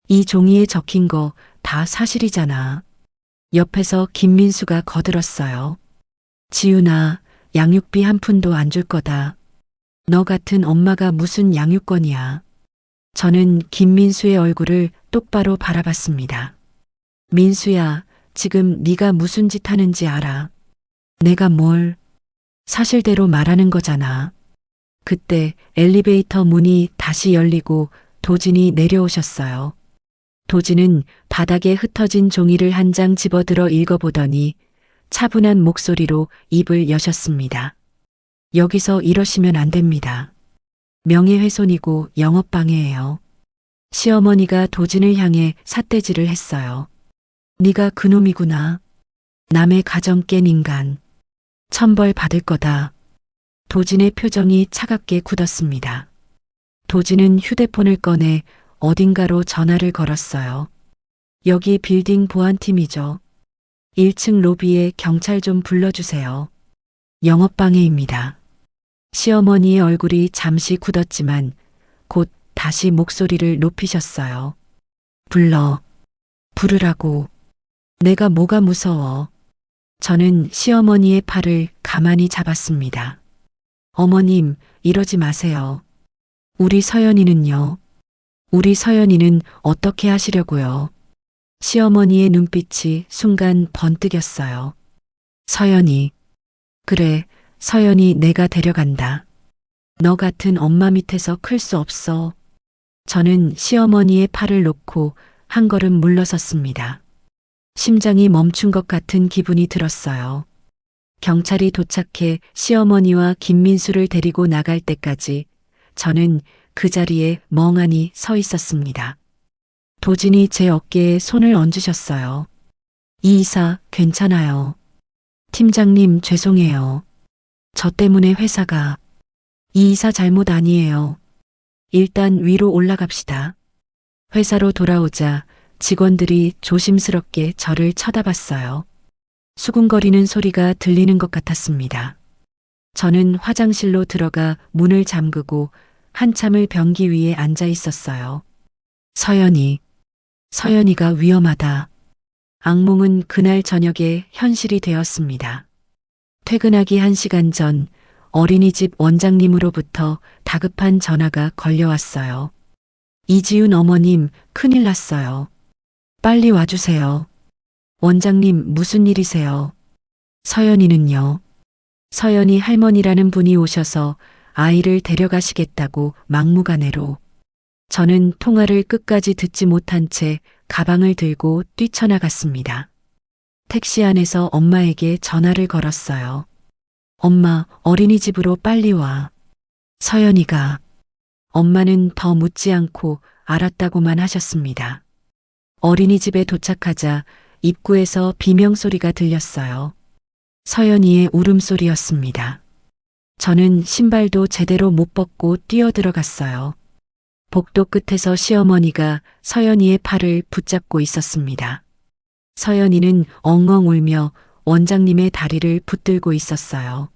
A: 이 종이에 적힌 거 다 사실이잖아. 옆에서 김민수가 거들었어요. 지훈아, 양육비 한 푼도 안 줄 거다. 너 같은 엄마가 무슨 양육권이야. 저는 김민수의 얼굴을 똑바로 바라봤습니다. 민수야, 지금 네가 무슨 짓 하는지 알아? 내가 뭘? 사실대로 말하는 거잖아. 그때 엘리베이터 문이 다시 열리고 도진이 내려오셨어요. 도진은 바닥에 흩어진 종이를 한 장 집어들어 읽어보더니 차분한 목소리로 입을 여셨습니다. 여기서 이러시면 안 됩니다. 명예훼손이고 영업방해예요. 시어머니가 도진을 향해 삿대질을 했어요. 네가 그놈이구나. 남의 가정 깬 인간. 천벌 받을 거다. 도진의 표정이 차갑게 굳었습니다. 도진은 휴대폰을 꺼내 어딘가로 전화를 걸었어요. 여기 빌딩 보안팀이죠. 1층 로비에 경찰 좀 불러주세요. 영업방해입니다. 시어머니의 얼굴이 잠시 굳었지만 곧 다시 목소리를 높이셨어요. 부르라고. 내가 뭐가 무서워. 저는 시어머니의 팔을 가만히 잡았습니다. 어머님, 이러지 마세요. 우리 서연이는요? 우리 서연이는 어떻게 하시려고요? 시어머니의 눈빛이 순간 번뜩였어요. 서연이. 그래, 서연이 내가 데려간다. 너 같은 엄마 밑에서 클 수 없어. 저는 시어머니의 팔을 놓고 한 걸음 물러섰습니다. 심장이 멈춘 것 같은 기분이 들었어요. 경찰이 도착해 시어머니와 김민수를 데리고 나갈 때까지 저는 그 자리에 멍하니 서 있었습니다. 도진이 제 어깨에 손을 얹으셨어요. 이 이사 괜찮아요. 팀장님 죄송해요. 저 때문에 회사가. 이 이사 잘못 아니에요. 일단 위로 올라갑시다. 회사로 돌아오자 직원들이 조심스럽게 저를 쳐다봤어요. 수군거리는 소리가 들리는 것 같았습니다. 저는 화장실로 들어가 문을 잠그고 한참을 변기 위에 앉아 있었어요. 서연이가 위험하다. 악몽은 그날 저녁에 현실이 되었습니다. 퇴근하기 1시간 전 어린이집 원장님으로부터 다급한 전화가 걸려왔어요. 이지훈 어머님, 큰일 났어요. 빨리 와주세요. 원장님, 무슨 일이세요? 서연이는요? 서연이 할머니라는 분이 오셔서 아이를 데려가시겠다고 막무가내로. 저는 통화를 끝까지 듣지 못한 채 가방을 들고 뛰쳐나갔습니다. 택시 안에서 엄마에게 전화를 걸었어요. 엄마, 어린이집으로 빨리 와. 서연이가. 엄마는 더 묻지 않고 알았다고만 하셨습니다. 어린이집에 도착하자 입구에서 비명소리가 들렸어요. 서연이의 울음소리였습니다. 저는 신발도 제대로 못 벗고 뛰어들어갔어요. 복도 끝에서 시어머니가 서연이의 팔을 붙잡고 있었습니다. 서연이는 엉엉 울며 원장님의 다리를 붙들고 있었어요.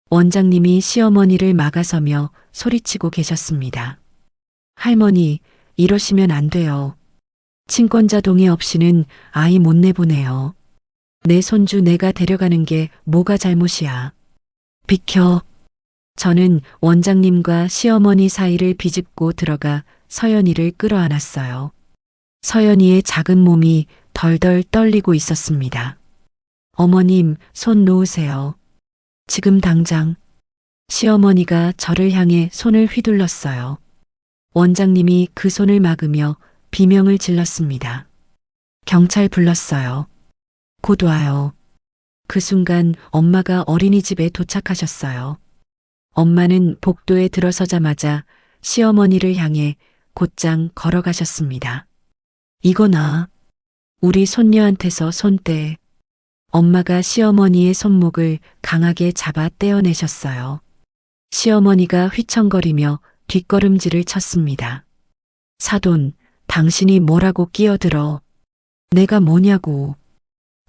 A: 원장님이 시어머니를 막아서며 소리치고 계셨습니다. 할머니, 이러시면 안 돼요. 친권자 동의 없이는 아이 못 내보내요. 내 손주 내가 데려가는 게 뭐가 잘못이야. 비켜. 저는 원장님과 시어머니 사이를 비집고 들어가 서연이를 끌어안았어요. 서연이의 작은 몸이 덜덜 떨리고 있었습니다. 어머님, 손 놓으세요. 지금 당장. 시어머니가 저를 향해 손을 휘둘렀어요. 원장님이 그 손을 막으며 비명을 질렀습니다. 경찰 불렀어요. 곧 와요. 그 순간 엄마가 어린이집에 도착하셨어요. 엄마는 복도에 들어서자마자 시어머니를 향해 곧장 걸어가셨습니다. 이거나 우리 손녀한테서 손 떼. 엄마가 시어머니의 손목을 강하게 잡아 떼어내셨어요. 시어머니가 휘청거리며 뒷걸음질을 쳤습니다. 사돈, 당신이 뭐라고 끼어들어. 내가 뭐냐고.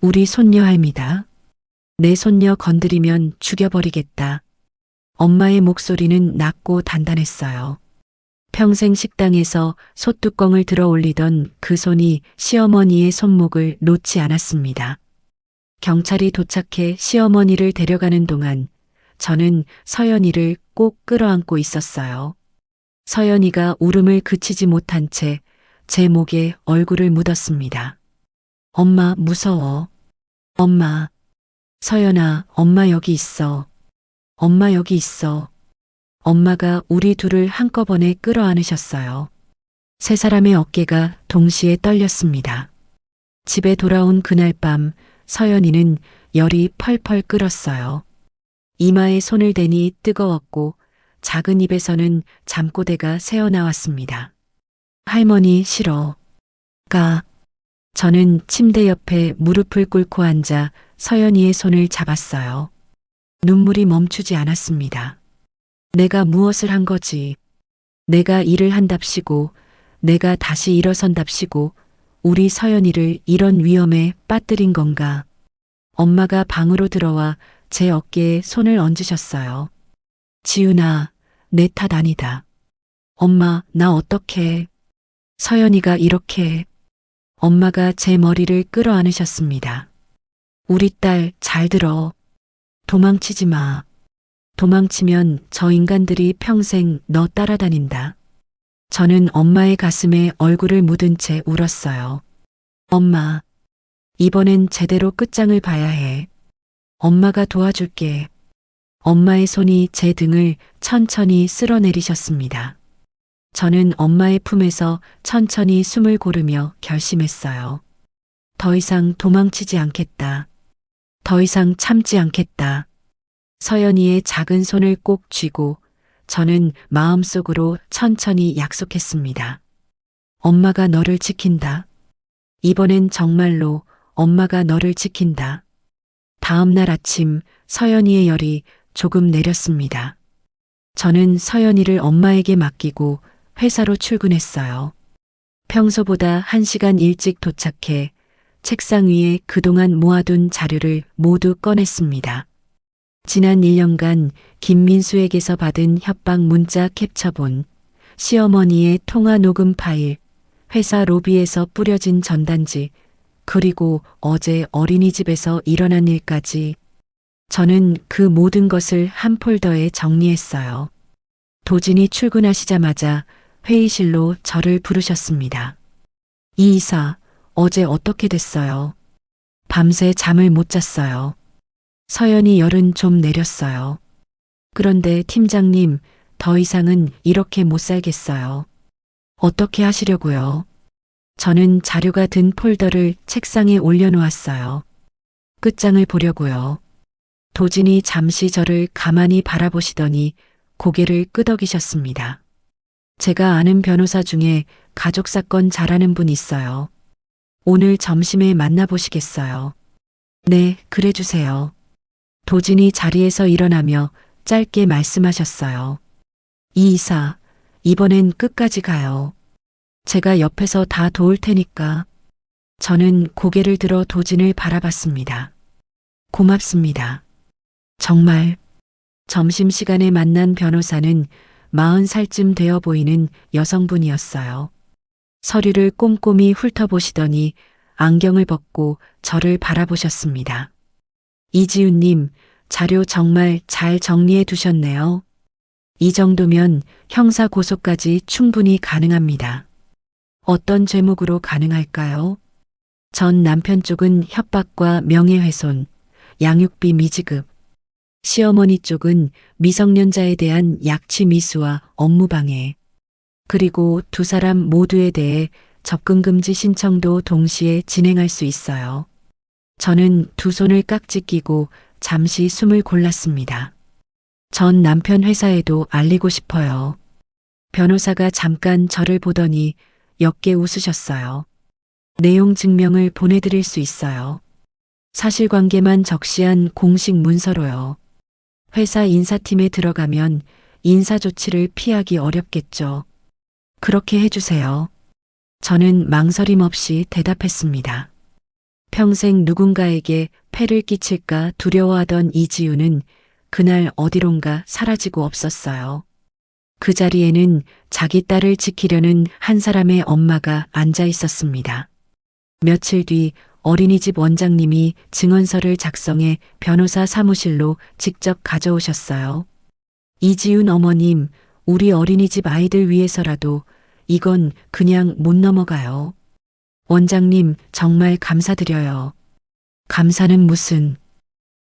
A: 우리 손녀 할미다. 내 손녀 건드리면 죽여버리겠다. 엄마의 목소리는 낮고 단단했어요. 평생 식당에서 솥뚜껑을 들어 올리던 그 손이 시어머니의 손목을 놓지 않았습니다. 경찰이 도착해 시어머니를 데려가는 동안 저는 서연이를 꼭 끌어안고 있었어요. 서연이가 울음을 그치지 못한 채 제 목에 얼굴을 묻었습니다. 엄마 무서워. 엄마. 서연아, 엄마 여기 있어. 엄마 여기 있어. 엄마가 우리 둘을 한꺼번에 끌어안으셨어요. 세 사람의 어깨가 동시에 떨렸습니다. 집에 돌아온 그날 밤 서연이는 열이 펄펄 끓었어요. 이마에 손을 대니 뜨거웠고 작은 입에서는 잠꼬대가 새어나왔습니다. 할머니 싫어. 가. 저는 침대 옆에 무릎을 꿇고 앉아 서연이의 손을 잡았어요. 눈물이 멈추지 않았습니다. 내가 무엇을 한 거지? 내가 일을 한답시고 내가 다시 일어선답시고 우리 서연이를 이런 위험에 빠뜨린 건가? 엄마가 방으로 들어와 제 어깨에 손을 얹으셨어요. 지윤아, 내 탓 아니다. 엄마, 나 어떡해. 서연이가 이렇게. 엄마가 제 머리를 끌어안으셨습니다. 우리 딸 잘 들어. 도망치지 마. 도망치면 저 인간들이 평생 너 따라다닌다. 저는 엄마의 가슴에 얼굴을 묻은 채 울었어요. 엄마, 이번엔 제대로 끝장을 봐야 해. 엄마가 도와줄게. 엄마의 손이 제 등을 천천히 쓸어내리셨습니다. 저는 엄마의 품에서 천천히 숨을 고르며 결심했어요. 더 이상 도망치지 않겠다. 더 이상 참지 않겠다. 서연이의 작은 손을 꼭 쥐고 저는 마음속으로 천천히 약속했습니다. 엄마가 너를 지킨다. 이번엔 정말로 엄마가 너를 지킨다. 다음 날 아침 서연이의 열이 조금 내렸습니다. 저는 서연이를 엄마에게 맡기고 회사로 출근했어요. 평소보다 1시간 일찍 도착해 책상 위에 그동안 모아둔 자료를 모두 꺼냈습니다. 지난 1년간 김민수에게서 받은 협박 문자 캡처본, 시어머니의 통화 녹음 파일, 회사 로비에서 뿌려진 전단지, 그리고 어제 어린이집에서 일어난 일까지 저는 그 모든 것을 한 폴더에 정리했어요. 도진이 출근하시자마자 회의실로 저를 부르셨습니다. 이 이사, 어제 어떻게 됐어요? 밤새 잠을 못 잤어요. 서연이 열은 좀 내렸어요. 그런데 팀장님, 더 이상은 이렇게 못 살겠어요. 어떻게 하시려고요? 저는 자료가 든 폴더를 책상에 올려놓았어요. 끝장을 보려고요. 도진이 잠시 저를 가만히 바라보시더니 고개를 끄덕이셨습니다. 제가 아는 변호사 중에 가족사건 잘하는 분 있어요. 오늘 점심에 만나보시겠어요? 네, 그래 주세요. 도진이 자리에서 일어나며 짧게 말씀하셨어요. 이 이사, 이번엔 끝까지 가요. 제가 옆에서 다 도울 테니까. 저는 고개를 들어 도진을 바라봤습니다. 고맙습니다. 정말. 점심시간에 만난 변호사는 40살쯤 되어 보이는 여성분이었어요. 서류를 꼼꼼히 훑어보시더니 안경을 벗고 저를 바라보셨습니다. 이지훈님, 자료 정말 잘 정리해 두셨네요. 이 정도면 형사 고소까지 충분히 가능합니다. 어떤 죄목으로 가능할까요? 전 남편 쪽은 협박과 명예훼손, 양육비 미지급, 시어머니 쪽은 미성년자에 대한 약취 미수와 업무방해, 그리고 두 사람 모두에 대해 접근금지 신청도 동시에 진행할 수 있어요. 저는 두 손을 깍지 끼고 잠시 숨을 골랐습니다. 전 남편 회사에도 알리고 싶어요. 변호사가 잠깐 저를 보더니 옅게 웃으셨어요. 내용 증명을 보내드릴 수 있어요. 사실관계만 적시한 공식 문서로요. 회사 인사팀에 들어가면 인사조치를 피하기 어렵겠죠. 그렇게 해주세요. 저는 망설임 없이 대답했습니다. 평생 누군가에게 폐를 끼칠까 두려워하던 이지우는 그날 어디론가 사라지고 없었어요. 그 자리에는 자기 딸을 지키려는 한 사람의 엄마가 앉아 있었습니다. 며칠 뒤 어린이집 원장님이 증언서를 작성해 변호사 사무실로 직접 가져오셨어요. 이지훈 어머님, 우리 어린이집 아이들 위해서라도 이건 그냥 못 넘어가요. 원장님, 정말 감사드려요. 감사는 무슨,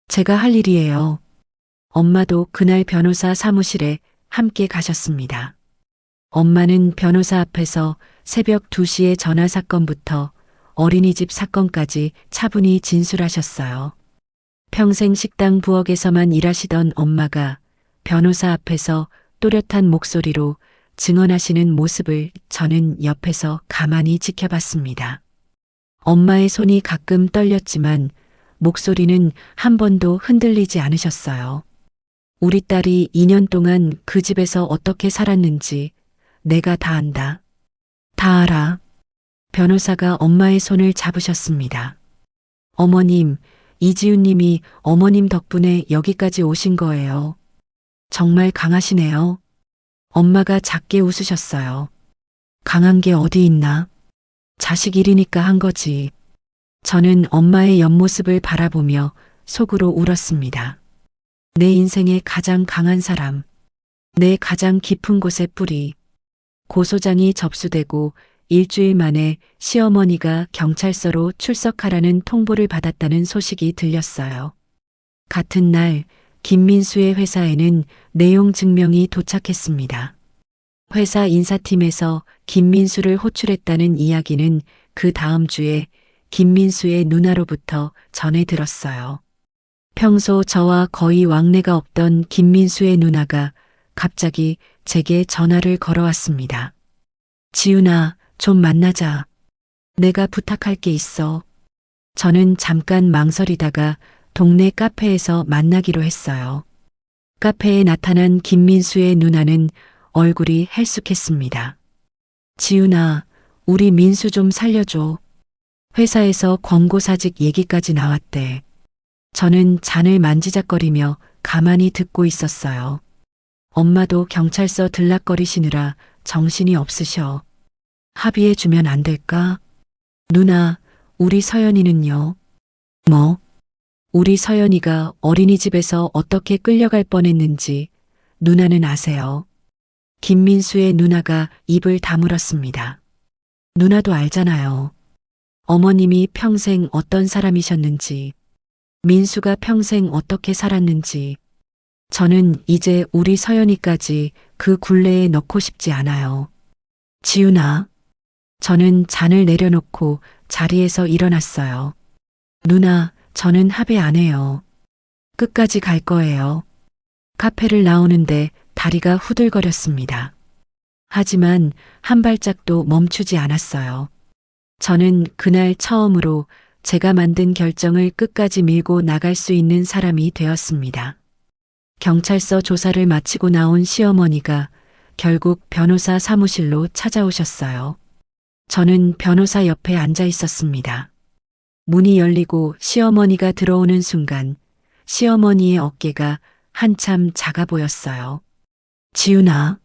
A: 제가 할 일이에요. 엄마도 그날 변호사 사무실에 함께 가셨습니다. 엄마는 변호사 앞에서 새벽 2시의 전화 사건부터 어린이집 사건까지 차분히 진술하셨어요. 평생 식당 부엌에서만 일하시던 엄마가 변호사 앞에서 또렷한 목소리로 증언하시는 모습을 저는 옆에서 가만히 지켜봤습니다. 엄마의 손이 가끔 떨렸지만 목소리는 한 번도 흔들리지 않으셨어요. 우리 딸이 2년 동안 그 집에서 어떻게 살았는지 내가 다 안다. 다 알아. 변호사가 엄마의 손을 잡으셨습니다. 어머님, 이지훈 님이 어머님 덕분에 여기까지 오신 거예요. 정말 강하시네요. 엄마가 작게 웃으셨어요. 강한 게 어디 있나? 자식 일이니까 한 거지. 저는 엄마의 옆모습을 바라보며 속으로 울었습니다. 내 인생의 가장 강한 사람, 내 가장 깊은 곳의 뿌리. 고소장이 접수되고 일주일 만에 시어머니가 경찰서로 출석하라는 통보를 받았다는 소식이 들렸어요. 같은 날 김민수의 회사에는 내용 증명이 도착했습니다. 회사 인사팀에서 김민수를 호출했다는 이야기는 그 다음 주에 김민수의 누나로부터 전해 들었어요. 평소 저와 거의 왕래가 없던 김민수의 누나가 갑자기 제게 전화를 걸어왔습니다. 지훈아, 좀 만나자. 내가 부탁할 게 있어. 저는 잠깐 망설이다가 동네 카페에서 만나기로 했어요. 카페에 나타난 김민수의 누나는 얼굴이 헬쑥했습니다. 지훈아, 우리 민수 좀 살려줘. 회사에서 권고사직 얘기까지 나왔대. 저는 잔을 만지작거리며 가만히 듣고 있었어요. 엄마도 경찰서 들락거리시느라 정신이 없으셔. 합의해주면 안 될까? 누나, 우리 서연이는요? 뭐? 우리 서연이가 어린이집에서 어떻게 끌려갈 뻔했는지 누나는 아세요? 김민수의 누나가 입을 다물었습니다. 누나도 알잖아요. 어머님이 평생 어떤 사람이셨는지, 민수가 평생 어떻게 살았는지. 저는 이제 우리 서연이까지 그 굴레에 넣고 싶지 않아요. 지훈아. 저는 잔을 내려놓고 자리에서 일어났어요. 누나, 저는 합의 안 해요. 끝까지 갈 거예요. 카페를 나오는데 다리가 후들거렸습니다. 하지만 한 발짝도 멈추지 않았어요. 저는 그날 처음으로 제가 만든 결정을 끝까지 밀고 나갈 수 있는 사람이 되었습니다. 경찰서 조사를 마치고 나온 시어머니가 결국 변호사 사무실로 찾아오셨어요. 저는 변호사 옆에 앉아 있었습니다. 문이 열리고 시어머니가 들어오는 순간 시어머니의 어깨가 한참 작아 보였어요. 지훈아.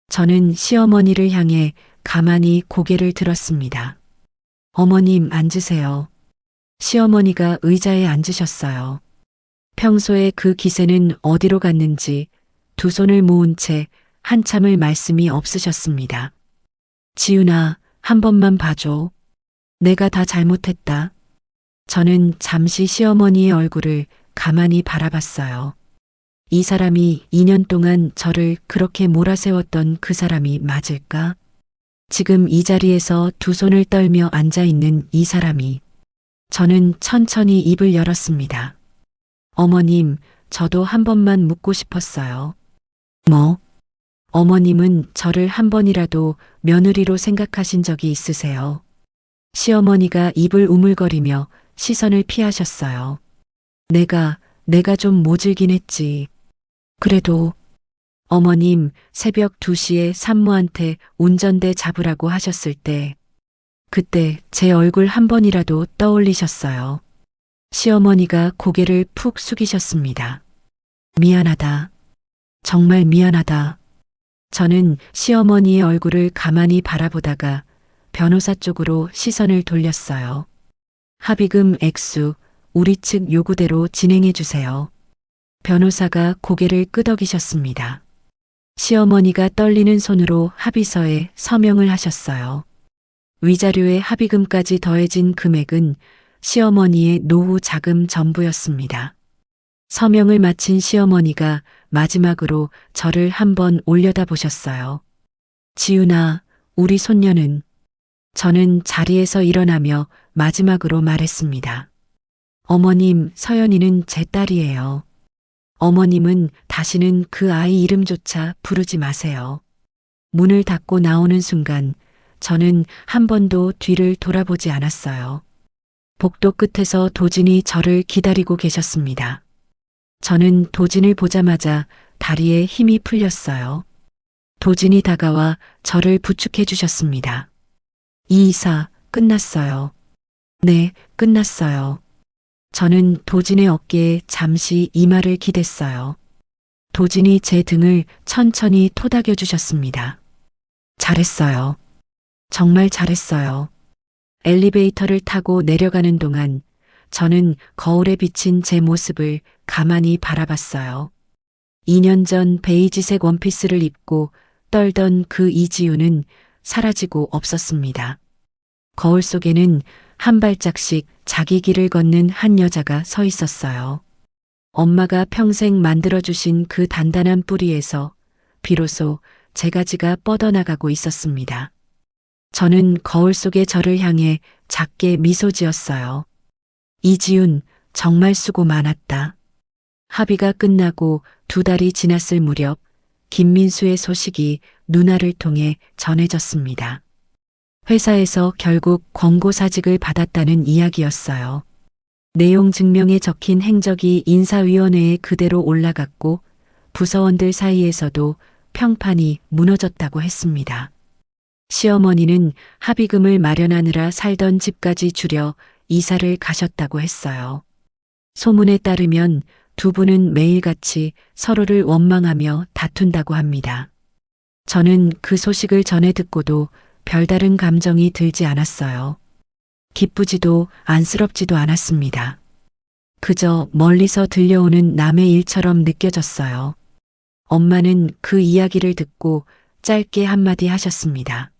A: 저는 시어머니를 향해 가만히 고개를 들었습니다. 어머님 앉으세요. 시어머니가 의자에 앉으셨어요. 평소에 그 기세는 어디로 갔는지 두 손을 모은 채 한참을 말씀이 없으셨습니다. 지훈아, 한 번만 봐줘. 내가 다 잘못했다. 저는 잠시 시어머니의 얼굴을 가만히 바라봤어요. 이 사람이 2년 동안 저를 그렇게 몰아세웠던 그 사람이 맞을까? 지금 이 자리에서 두 손을 떨며 앉아 있는 이 사람이 저는 천천히 입을 열었습니다. 어머님, 저도 한 번만 묻고 싶었어요. 뭐? 어머님은 저를 한 번이라도 며느리로 생각하신 적이 있으세요? 시어머니가 입을 우물거리며 시선을 피하셨어요. 내가 좀 모질긴 했지. 그래도 어머님 새벽 2시에 산모한테 운전대 잡으라고 하셨을 때 그때 제 얼굴 한 번이라도 떠올리셨어요. 시어머니가 고개를 푹 숙이셨습니다. 미안하다. 정말 미안하다. 저는 시어머니의 얼굴을 가만히 바라보다가 변호사 쪽으로 시선을 돌렸어요. 합의금 액수 우리 측 요구대로 진행해 주세요. 변호사가 고개를 끄덕이셨습니다. 시어머니가 떨리는 손으로 합의서에 서명을 하셨어요. 위자료의 합의금까지 더해진 금액은 시어머니의 노후 자금 전부였습니다. 서명을 마친 시어머니가 마지막으로 저를 한번 올려다보셨어요. 지훈아, 우리 손녀는. 저는 자리에서 일어나며 마지막으로 말했습니다. 어머님, 서연이는 제 딸이에요. 어머님은 다시는 그 아이 이름조차 부르지 마세요. 문을 닫고 나오는 순간 저는 한 번도 뒤를 돌아보지 않았어요. 복도 끝에서 도진이 저를 기다리고 계셨습니다. 저는 도진을 보자마자 다리에 힘이 풀렸어요. 도진이 다가와 저를 부축해 주셨습니다. 이 이사 끝났어요. 네, 끝났어요. 저는 도진의 어깨에 잠시 이마를 기댔어요. 도진이 제 등을 천천히 토닥여 주셨습니다. 잘했어요. 정말 잘했어요. 엘리베이터를 타고 내려가는 동안 저는 거울에 비친 제 모습을 가만히 바라봤어요. 2년 전 베이지색 원피스를 입고 떨던 그 이지우는 사라지고 없었습니다. 거울 속에는 한 발짝씩 자기 길을 걷는 한 여자가 서 있었어요. 엄마가 평생 만들어주신 그 단단한 뿌리에서 비로소 제 가지가 뻗어나가고 있었습니다. 저는 거울 속의 저를 향해 작게 미소 지었어요. 이지훈, 정말 수고 많았다. 합의가 끝나고 2달이 지났을 무렵 김민수의 소식이 누나를 통해 전해졌습니다. 회사에서 결국 권고사직을 받았다는 이야기였어요. 내용 증명에 적힌 행적이 인사위원회에 그대로 올라갔고 부서원들 사이에서도 평판이 무너졌다고 했습니다. 시어머니는 합의금을 마련하느라 살던 집까지 줄여 이사를 가셨다고 했어요. 소문에 따르면 두 분은 매일같이 서로를 원망하며 다툰다고 합니다. 저는 그 소식을 전해 듣고도 별다른 감정이 들지 않았어요. 기쁘지도 안쓰럽지도 않았습니다. 그저 멀리서 들려오는 남의 일처럼 느껴졌어요. 엄마는 그 이야기를 듣고 짧게 한마디 하셨습니다.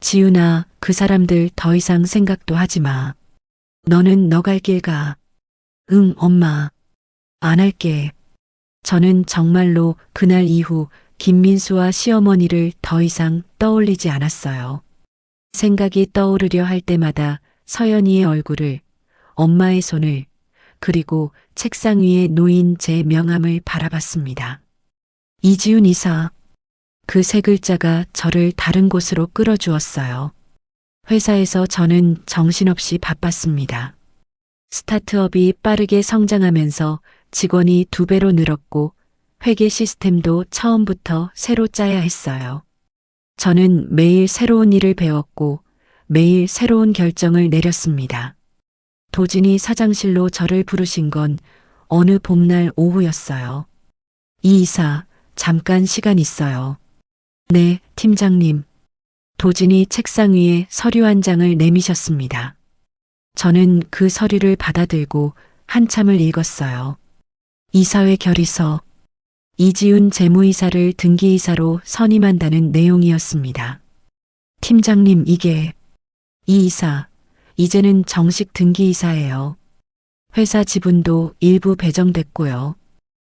A: 지훈아, 그 사람들 더 이상 생각도 하지 마. 너는 너 갈 길 가. 응, 엄마. 안 할게. 저는 정말로 그날 이후 김민수와 시어머니를 더 이상 떠올리지 않았어요. 생각이 떠오르려 할 때마다 서연이의 얼굴을, 엄마의 손을, 그리고 책상 위에 놓인 제 명함을 바라봤습니다. 이지훈 이사. 그 세 글자가 저를 다른 곳으로 끌어주었어요. 회사에서 저는 정신없이 바빴습니다. 스타트업이 빠르게 성장하면서 직원이 2배로 늘었고 회계 시스템도 처음부터 새로 짜야 했어요. 저는 매일 새로운 일을 배웠고 매일 새로운 결정을 내렸습니다. 도진이 사장실로 저를 부르신 건 어느 봄날 오후였어요. 이 이사, 잠깐 시간 있어요. 네, 팀장님. 도진이 책상 위에 서류 한 장을 내미셨습니다. 저는 그 서류를 받아들고 한참을 읽었어요. 이사회 결의서. 이지훈 재무이사를 등기이사로 선임한다는 내용이었습니다. 팀장님, 이게. 이 이사, 이제는 정식 등기이사예요. 회사 지분도 일부 배정됐고요.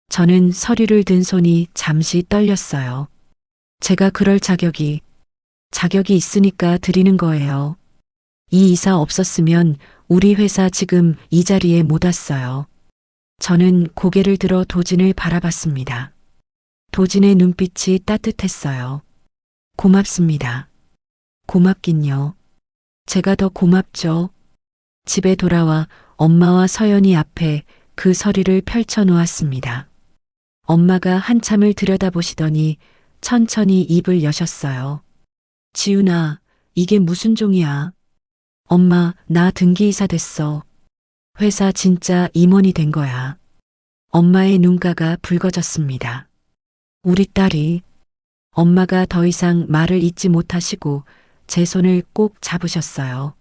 A: 저는 서류를 든 손이 잠시 떨렸어요. 제가 그럴 자격이 있으니까 드리는 거예요. 이 이사 없었으면 우리 회사 지금 이 자리에 못 왔어요. 저는 고개를 들어 도진을 바라봤습니다. 도진의 눈빛이 따뜻했어요. 고맙습니다. 고맙긴요. 제가 더 고맙죠. 집에 돌아와 엄마와 서연이 앞에 그 서류를 펼쳐 놓았습니다. 엄마가 한참을 들여다보시더니 천천히 입을 여셨어요. 지훈아, 이게 무슨 종이야? 엄마, 나 등기이사 됐어. 회사 진짜 임원이 된 거야. 엄마의 눈가가 붉어졌습니다. 우리 딸이. 엄마가 더 이상 말을 잇지 못하시고 제 손을 꼭 잡으셨어요.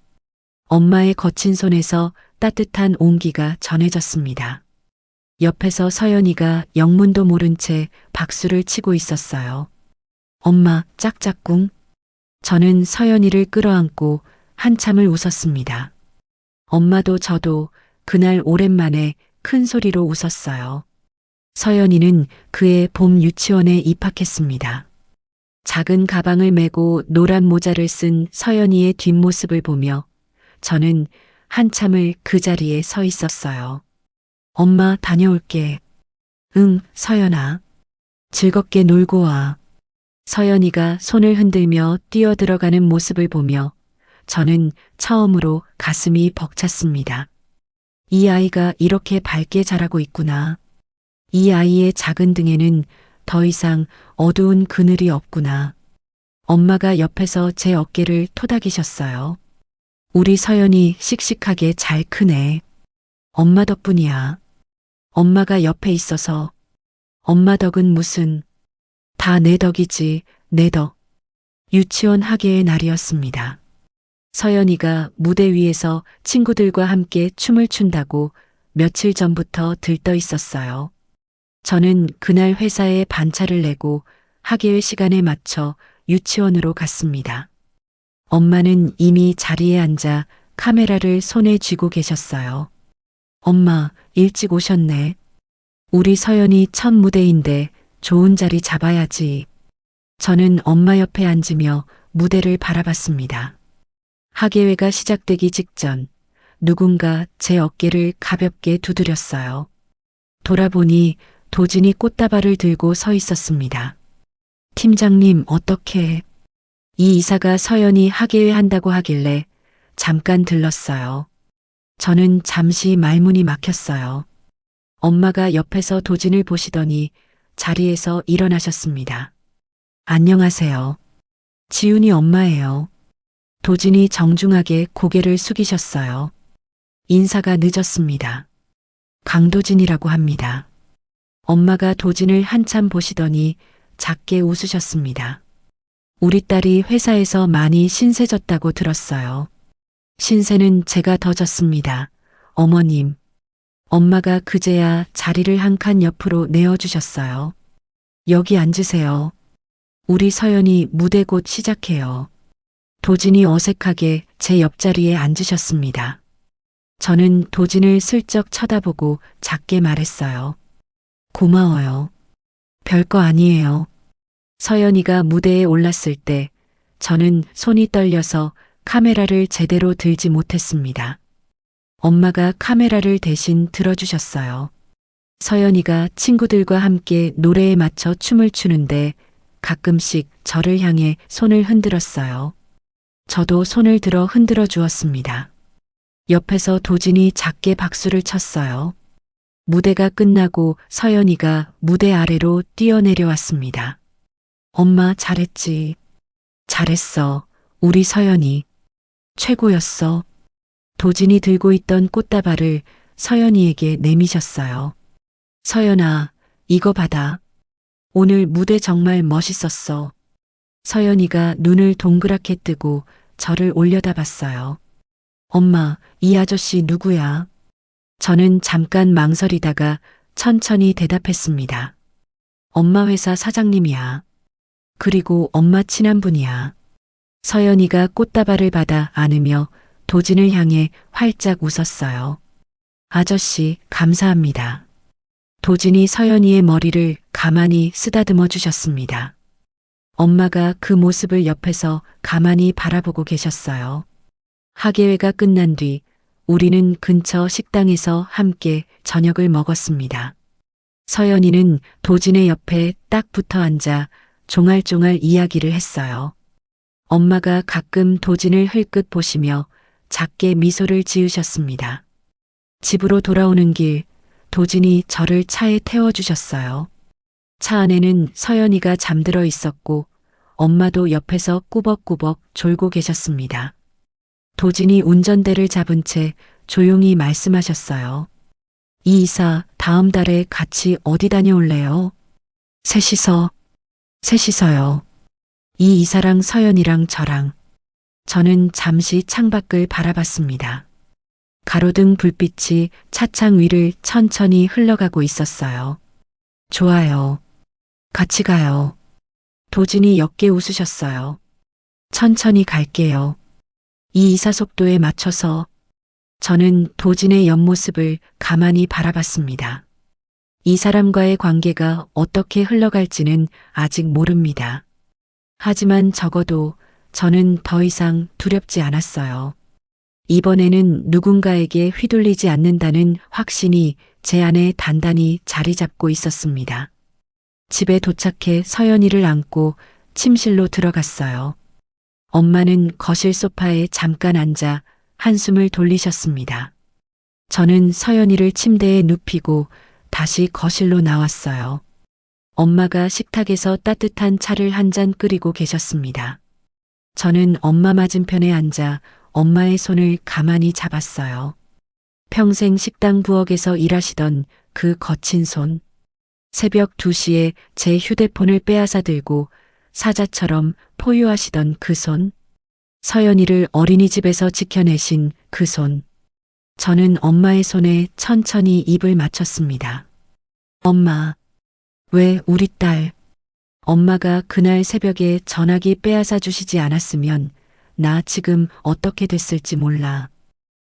A: 엄마의 거친 손에서 따뜻한 온기가 전해졌습니다. 옆에서 서연이가 영문도 모른 채 박수를 치고 있었어요. 엄마, 짝짝꿍. 저는 서연이를 끌어안고 한참을 웃었습니다. 엄마도 저도 그날 오랜만에 큰 소리로 웃었어요. 서연이는 그해 봄 유치원에 입학했습니다. 작은 가방을 메고 노란 모자를 쓴 서연이의 뒷모습을 보며 저는 한참을 그 자리에 서 있었어요. 엄마, 다녀올게. 응, 서연아. 즐겁게 놀고 와. 서연이가 손을 흔들며 뛰어들어가는 모습을 보며 저는 처음으로 가슴이 벅찼습니다. 이 아이가 이렇게 밝게 자라고 있구나. 이 아이의 작은 등에는 더 이상 어두운 그늘이 없구나. 엄마가 옆에서 제 어깨를 토닥이셨어요. 우리 서연이 씩씩하게 잘 크네. 엄마 덕분이야. 엄마가 옆에 있어서. 엄마 덕은 무슨. 다 내 덕이지, 내 덕. 유치원 학예의 날이었습니다. 서연이가 무대 위에서 친구들과 함께 춤을 춘다고 며칠 전부터 들떠 있었어요. 저는 그날 회사에 반차를 내고 학예회 시간에 맞춰 유치원으로 갔습니다. 엄마는 이미 자리에 앉아 카메라를 손에 쥐고 계셨어요. 엄마, 일찍 오셨네. 우리 서연이 첫 무대인데 좋은 자리 잡아야지. 저는 엄마 옆에 앉으며 무대를 바라봤습니다. 학예회가 시작되기 직전 누군가 제 어깨를 가볍게 두드렸어요. 돌아보니 도진이 꽃다발을 들고 서 있었습니다. 팀장님, 어떻게? 이 이사가 서연이 학예회 한다고 하길래 잠깐 들렀어요. 저는 잠시 말문이 막혔어요. 엄마가 옆에서 도진을 보시더니 자리에서 일어나셨습니다. 안녕하세요. 지훈이 엄마예요. 도진이 정중하게 고개를 숙이셨어요. 인사가 늦었습니다. 강도진이라고 합니다. 엄마가 도진을 한참 보시더니 작게 웃으셨습니다. 우리 딸이 회사에서 많이 신세졌다고 들었어요. 신세는 제가 더 졌습니다. 어머님. 엄마가 그제야 자리를 한 칸 옆으로 내어주셨어요. 여기 앉으세요. 우리 서연이 무대 곧 시작해요. 도진이 어색하게 제 옆자리에 앉으셨습니다. 저는 도진을 슬쩍 쳐다보고 작게 말했어요. 고마워요. 별거 아니에요. 서연이가 무대에 올랐을 때 저는 손이 떨려서 카메라를 제대로 들지 못했습니다. 엄마가 카메라를 대신 들어주셨어요. 서연이가 친구들과 함께 노래에 맞춰 춤을 추는데 가끔씩 저를 향해 손을 흔들었어요. 저도 손을 들어 흔들어 주었습니다. 옆에서 도진이 작게 박수를 쳤어요. 무대가 끝나고 서연이가 무대 아래로 뛰어내려왔습니다. 엄마, 잘했지. 잘했어. 우리 서연이. 최고였어. 도진이 들고 있던 꽃다발을 서연이에게 내미셨어요. 서연아, 이거 받아. 오늘 무대 정말 멋있었어. 서연이가 눈을 동그랗게 뜨고 저를 올려다봤어요. 엄마, 이 아저씨 누구야? 저는 잠깐 망설이다가 천천히 대답했습니다. 엄마 회사 사장님이야. 그리고 엄마 친한 분이야. 서연이가 꽃다발을 받아 안으며 도진을 향해 활짝 웃었어요. 아저씨, 감사합니다. 도진이 서연이의 머리를 가만히 쓰다듬어 주셨습니다. 엄마가 그 모습을 옆에서 가만히 바라보고 계셨어요. 학예회가 끝난 뒤 우리는 근처 식당에서 함께 저녁을 먹었습니다. 서연이는 도진의 옆에 딱 붙어 앉아 종알종알 이야기를 했어요. 엄마가 가끔 도진을 흘끗 보시며 작게 미소를 지으셨습니다. 집으로 돌아오는 길 도진이 저를 차에 태워주셨어요. 차 안에는 서연이가 잠들어 있었고 엄마도 옆에서 꾸벅꾸벅 졸고 계셨습니다. 도진이 운전대를 잡은 채 조용히 말씀하셨어요. 이 이사 다음 달에 같이 어디 다녀올래요? 셋이서요. 이 이사랑 서연이랑 저랑. 저는 잠시 창밖을 바라봤습니다. 가로등 불빛이 차창 위를 천천히 흘러가고 있었어요. 좋아요. 같이 가요. 도진이 옅게 웃으셨어요. 천천히 갈게요. 이 이사 속도에 맞춰서. 저는 도진의 옆모습을 가만히 바라봤습니다. 이 사람과의 관계가 어떻게 흘러갈지는 아직 모릅니다. 하지만 적어도 저는 더 이상 두렵지 않았어요. 이번에는 누군가에게 휘둘리지 않는다는 확신이 제 안에 단단히 자리 잡고 있었습니다. 집에 도착해 서연이를 안고 침실로 들어갔어요. 엄마는 거실 소파에 잠깐 앉아 한숨을 돌리셨습니다. 저는 서연이를 침대에 눕히고 다시 거실로 나왔어요. 엄마가 식탁에서 따뜻한 차를 한 잔 끓이고 계셨습니다. 저는 엄마 맞은편에 앉아 엄마의 손을 가만히 잡았어요. 평생 식당 부엌에서 일하시던 그 거친 손. 새벽 2시에 제 휴대폰을 빼앗아 들고 사자처럼 포효하시던 그 손. 서연이를 어린이집에서 지켜내신 그 손. 저는 엄마의 손에 천천히 입을 맞췄습니다. 엄마, 왜 우리 딸? 엄마가 그날 새벽에 전화기 빼앗아 주시지 않았으면 나 지금 어떻게 됐을지 몰라.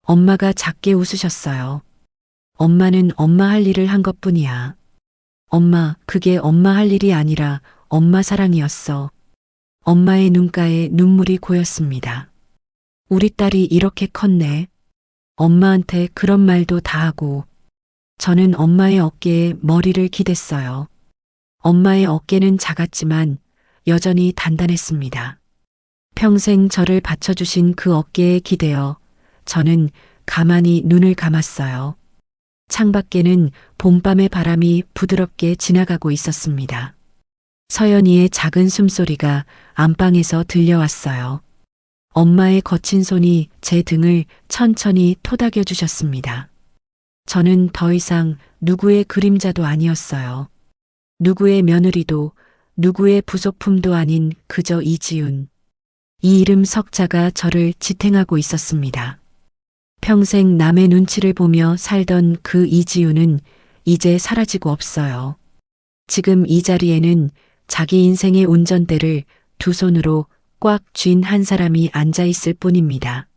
A: 엄마가 작게 웃으셨어요. 엄마는 엄마 할 일을 한 것뿐이야. 엄마, 그게 엄마 할 일이 아니라 엄마 사랑이었어. 엄마의 눈가에 눈물이 고였습니다. 우리 딸이 이렇게 컸네. 엄마한테 그런 말도 다 하고. 저는 엄마의 어깨에 머리를 기댔어요. 엄마의 어깨는 작았지만 여전히 단단했습니다. 평생 저를 받쳐주신 그 어깨에 기대어 저는 가만히 눈을 감았어요. 창밖에는 봄밤의 바람이 부드럽게 지나가고 있었습니다. 서연이의 작은 숨소리가 안방에서 들려왔어요. 엄마의 거친 손이 제 등을 천천히 토닥여 주셨습니다. 저는 더 이상 누구의 그림자도 아니었어요. 누구의 며느리도 누구의 부속품도 아닌 그저 이지훈. 이 이름 석자가 저를 지탱하고 있었습니다. 평생 남의 눈치를 보며 살던 그 이지훈은 이제 사라지고 없어요. 지금 이 자리에는 자기 인생의 운전대를 두 손으로 꽉 쥔 한 사람이 앉아 있을 뿐입니다.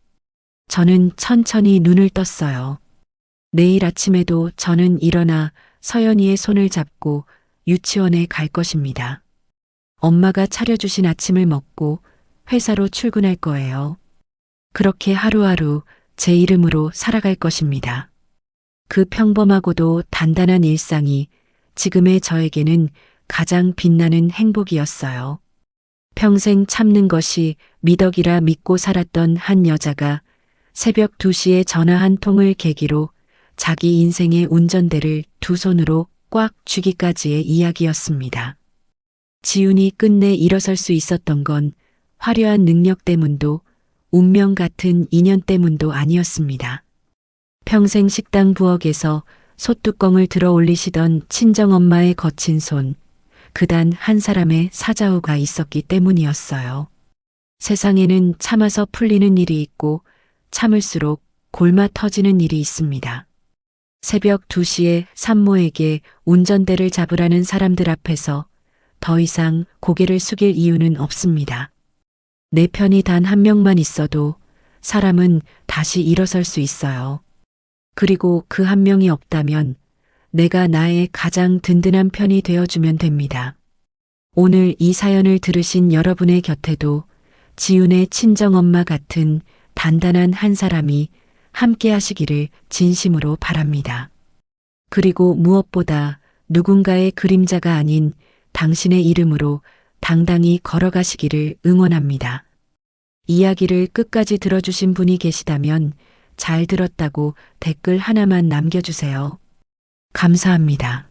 A: 저는 천천히 눈을 떴어요. 내일 아침에도 저는 일어나 서연이의 손을 잡고 유치원에 갈 것입니다. 엄마가 차려주신 아침을 먹고 회사로 출근할 거예요. 그렇게 하루하루 제 이름으로 살아갈 것입니다. 그 평범하고도 단단한 일상이 지금의 저에게는 가장 빛나는 행복이었어요. 평생 참는 것이 미덕이라 믿고 살았던 한 여자가 새벽 2시에 전화 한 통을 계기로 자기 인생의 운전대를 두 손으로 꽉 쥐기까지의 이야기였습니다. 지훈이 끝내 일어설 수 있었던 건 화려한 능력 때문도 운명 같은 인연 때문도 아니었습니다. 평생 식당 부엌에서 솥뚜껑을 들어 올리시던 친정엄마의 거친 손, 그단 한 사람의 사자후가 있었기 때문이었어요. 세상에는 참아서 풀리는 일이 있고 참을수록 골마 터지는 일이 있습니다. 새벽 2시에 산모에게 운전대를 잡으라는 사람들 앞에서 더 이상 고개를 숙일 이유는 없습니다. 내 편이 단 한 명만 있어도 사람은 다시 일어설 수 있어요. 그리고 그 한 명이 없다면 내가 나의 가장 든든한 편이 되어주면 됩니다. 오늘 이 사연을 들으신 여러분의 곁에도 지훈의 친정엄마 같은 단단한 한 사람이 함께 하시기를 진심으로 바랍니다. 그리고 무엇보다 누군가의 그림자가 아닌 당신의 이름으로 당당히 걸어가시기를 응원합니다. 이야기를 끝까지 들어주신 분이 계시다면 잘 들었다고 댓글 하나만 남겨주세요. 감사합니다.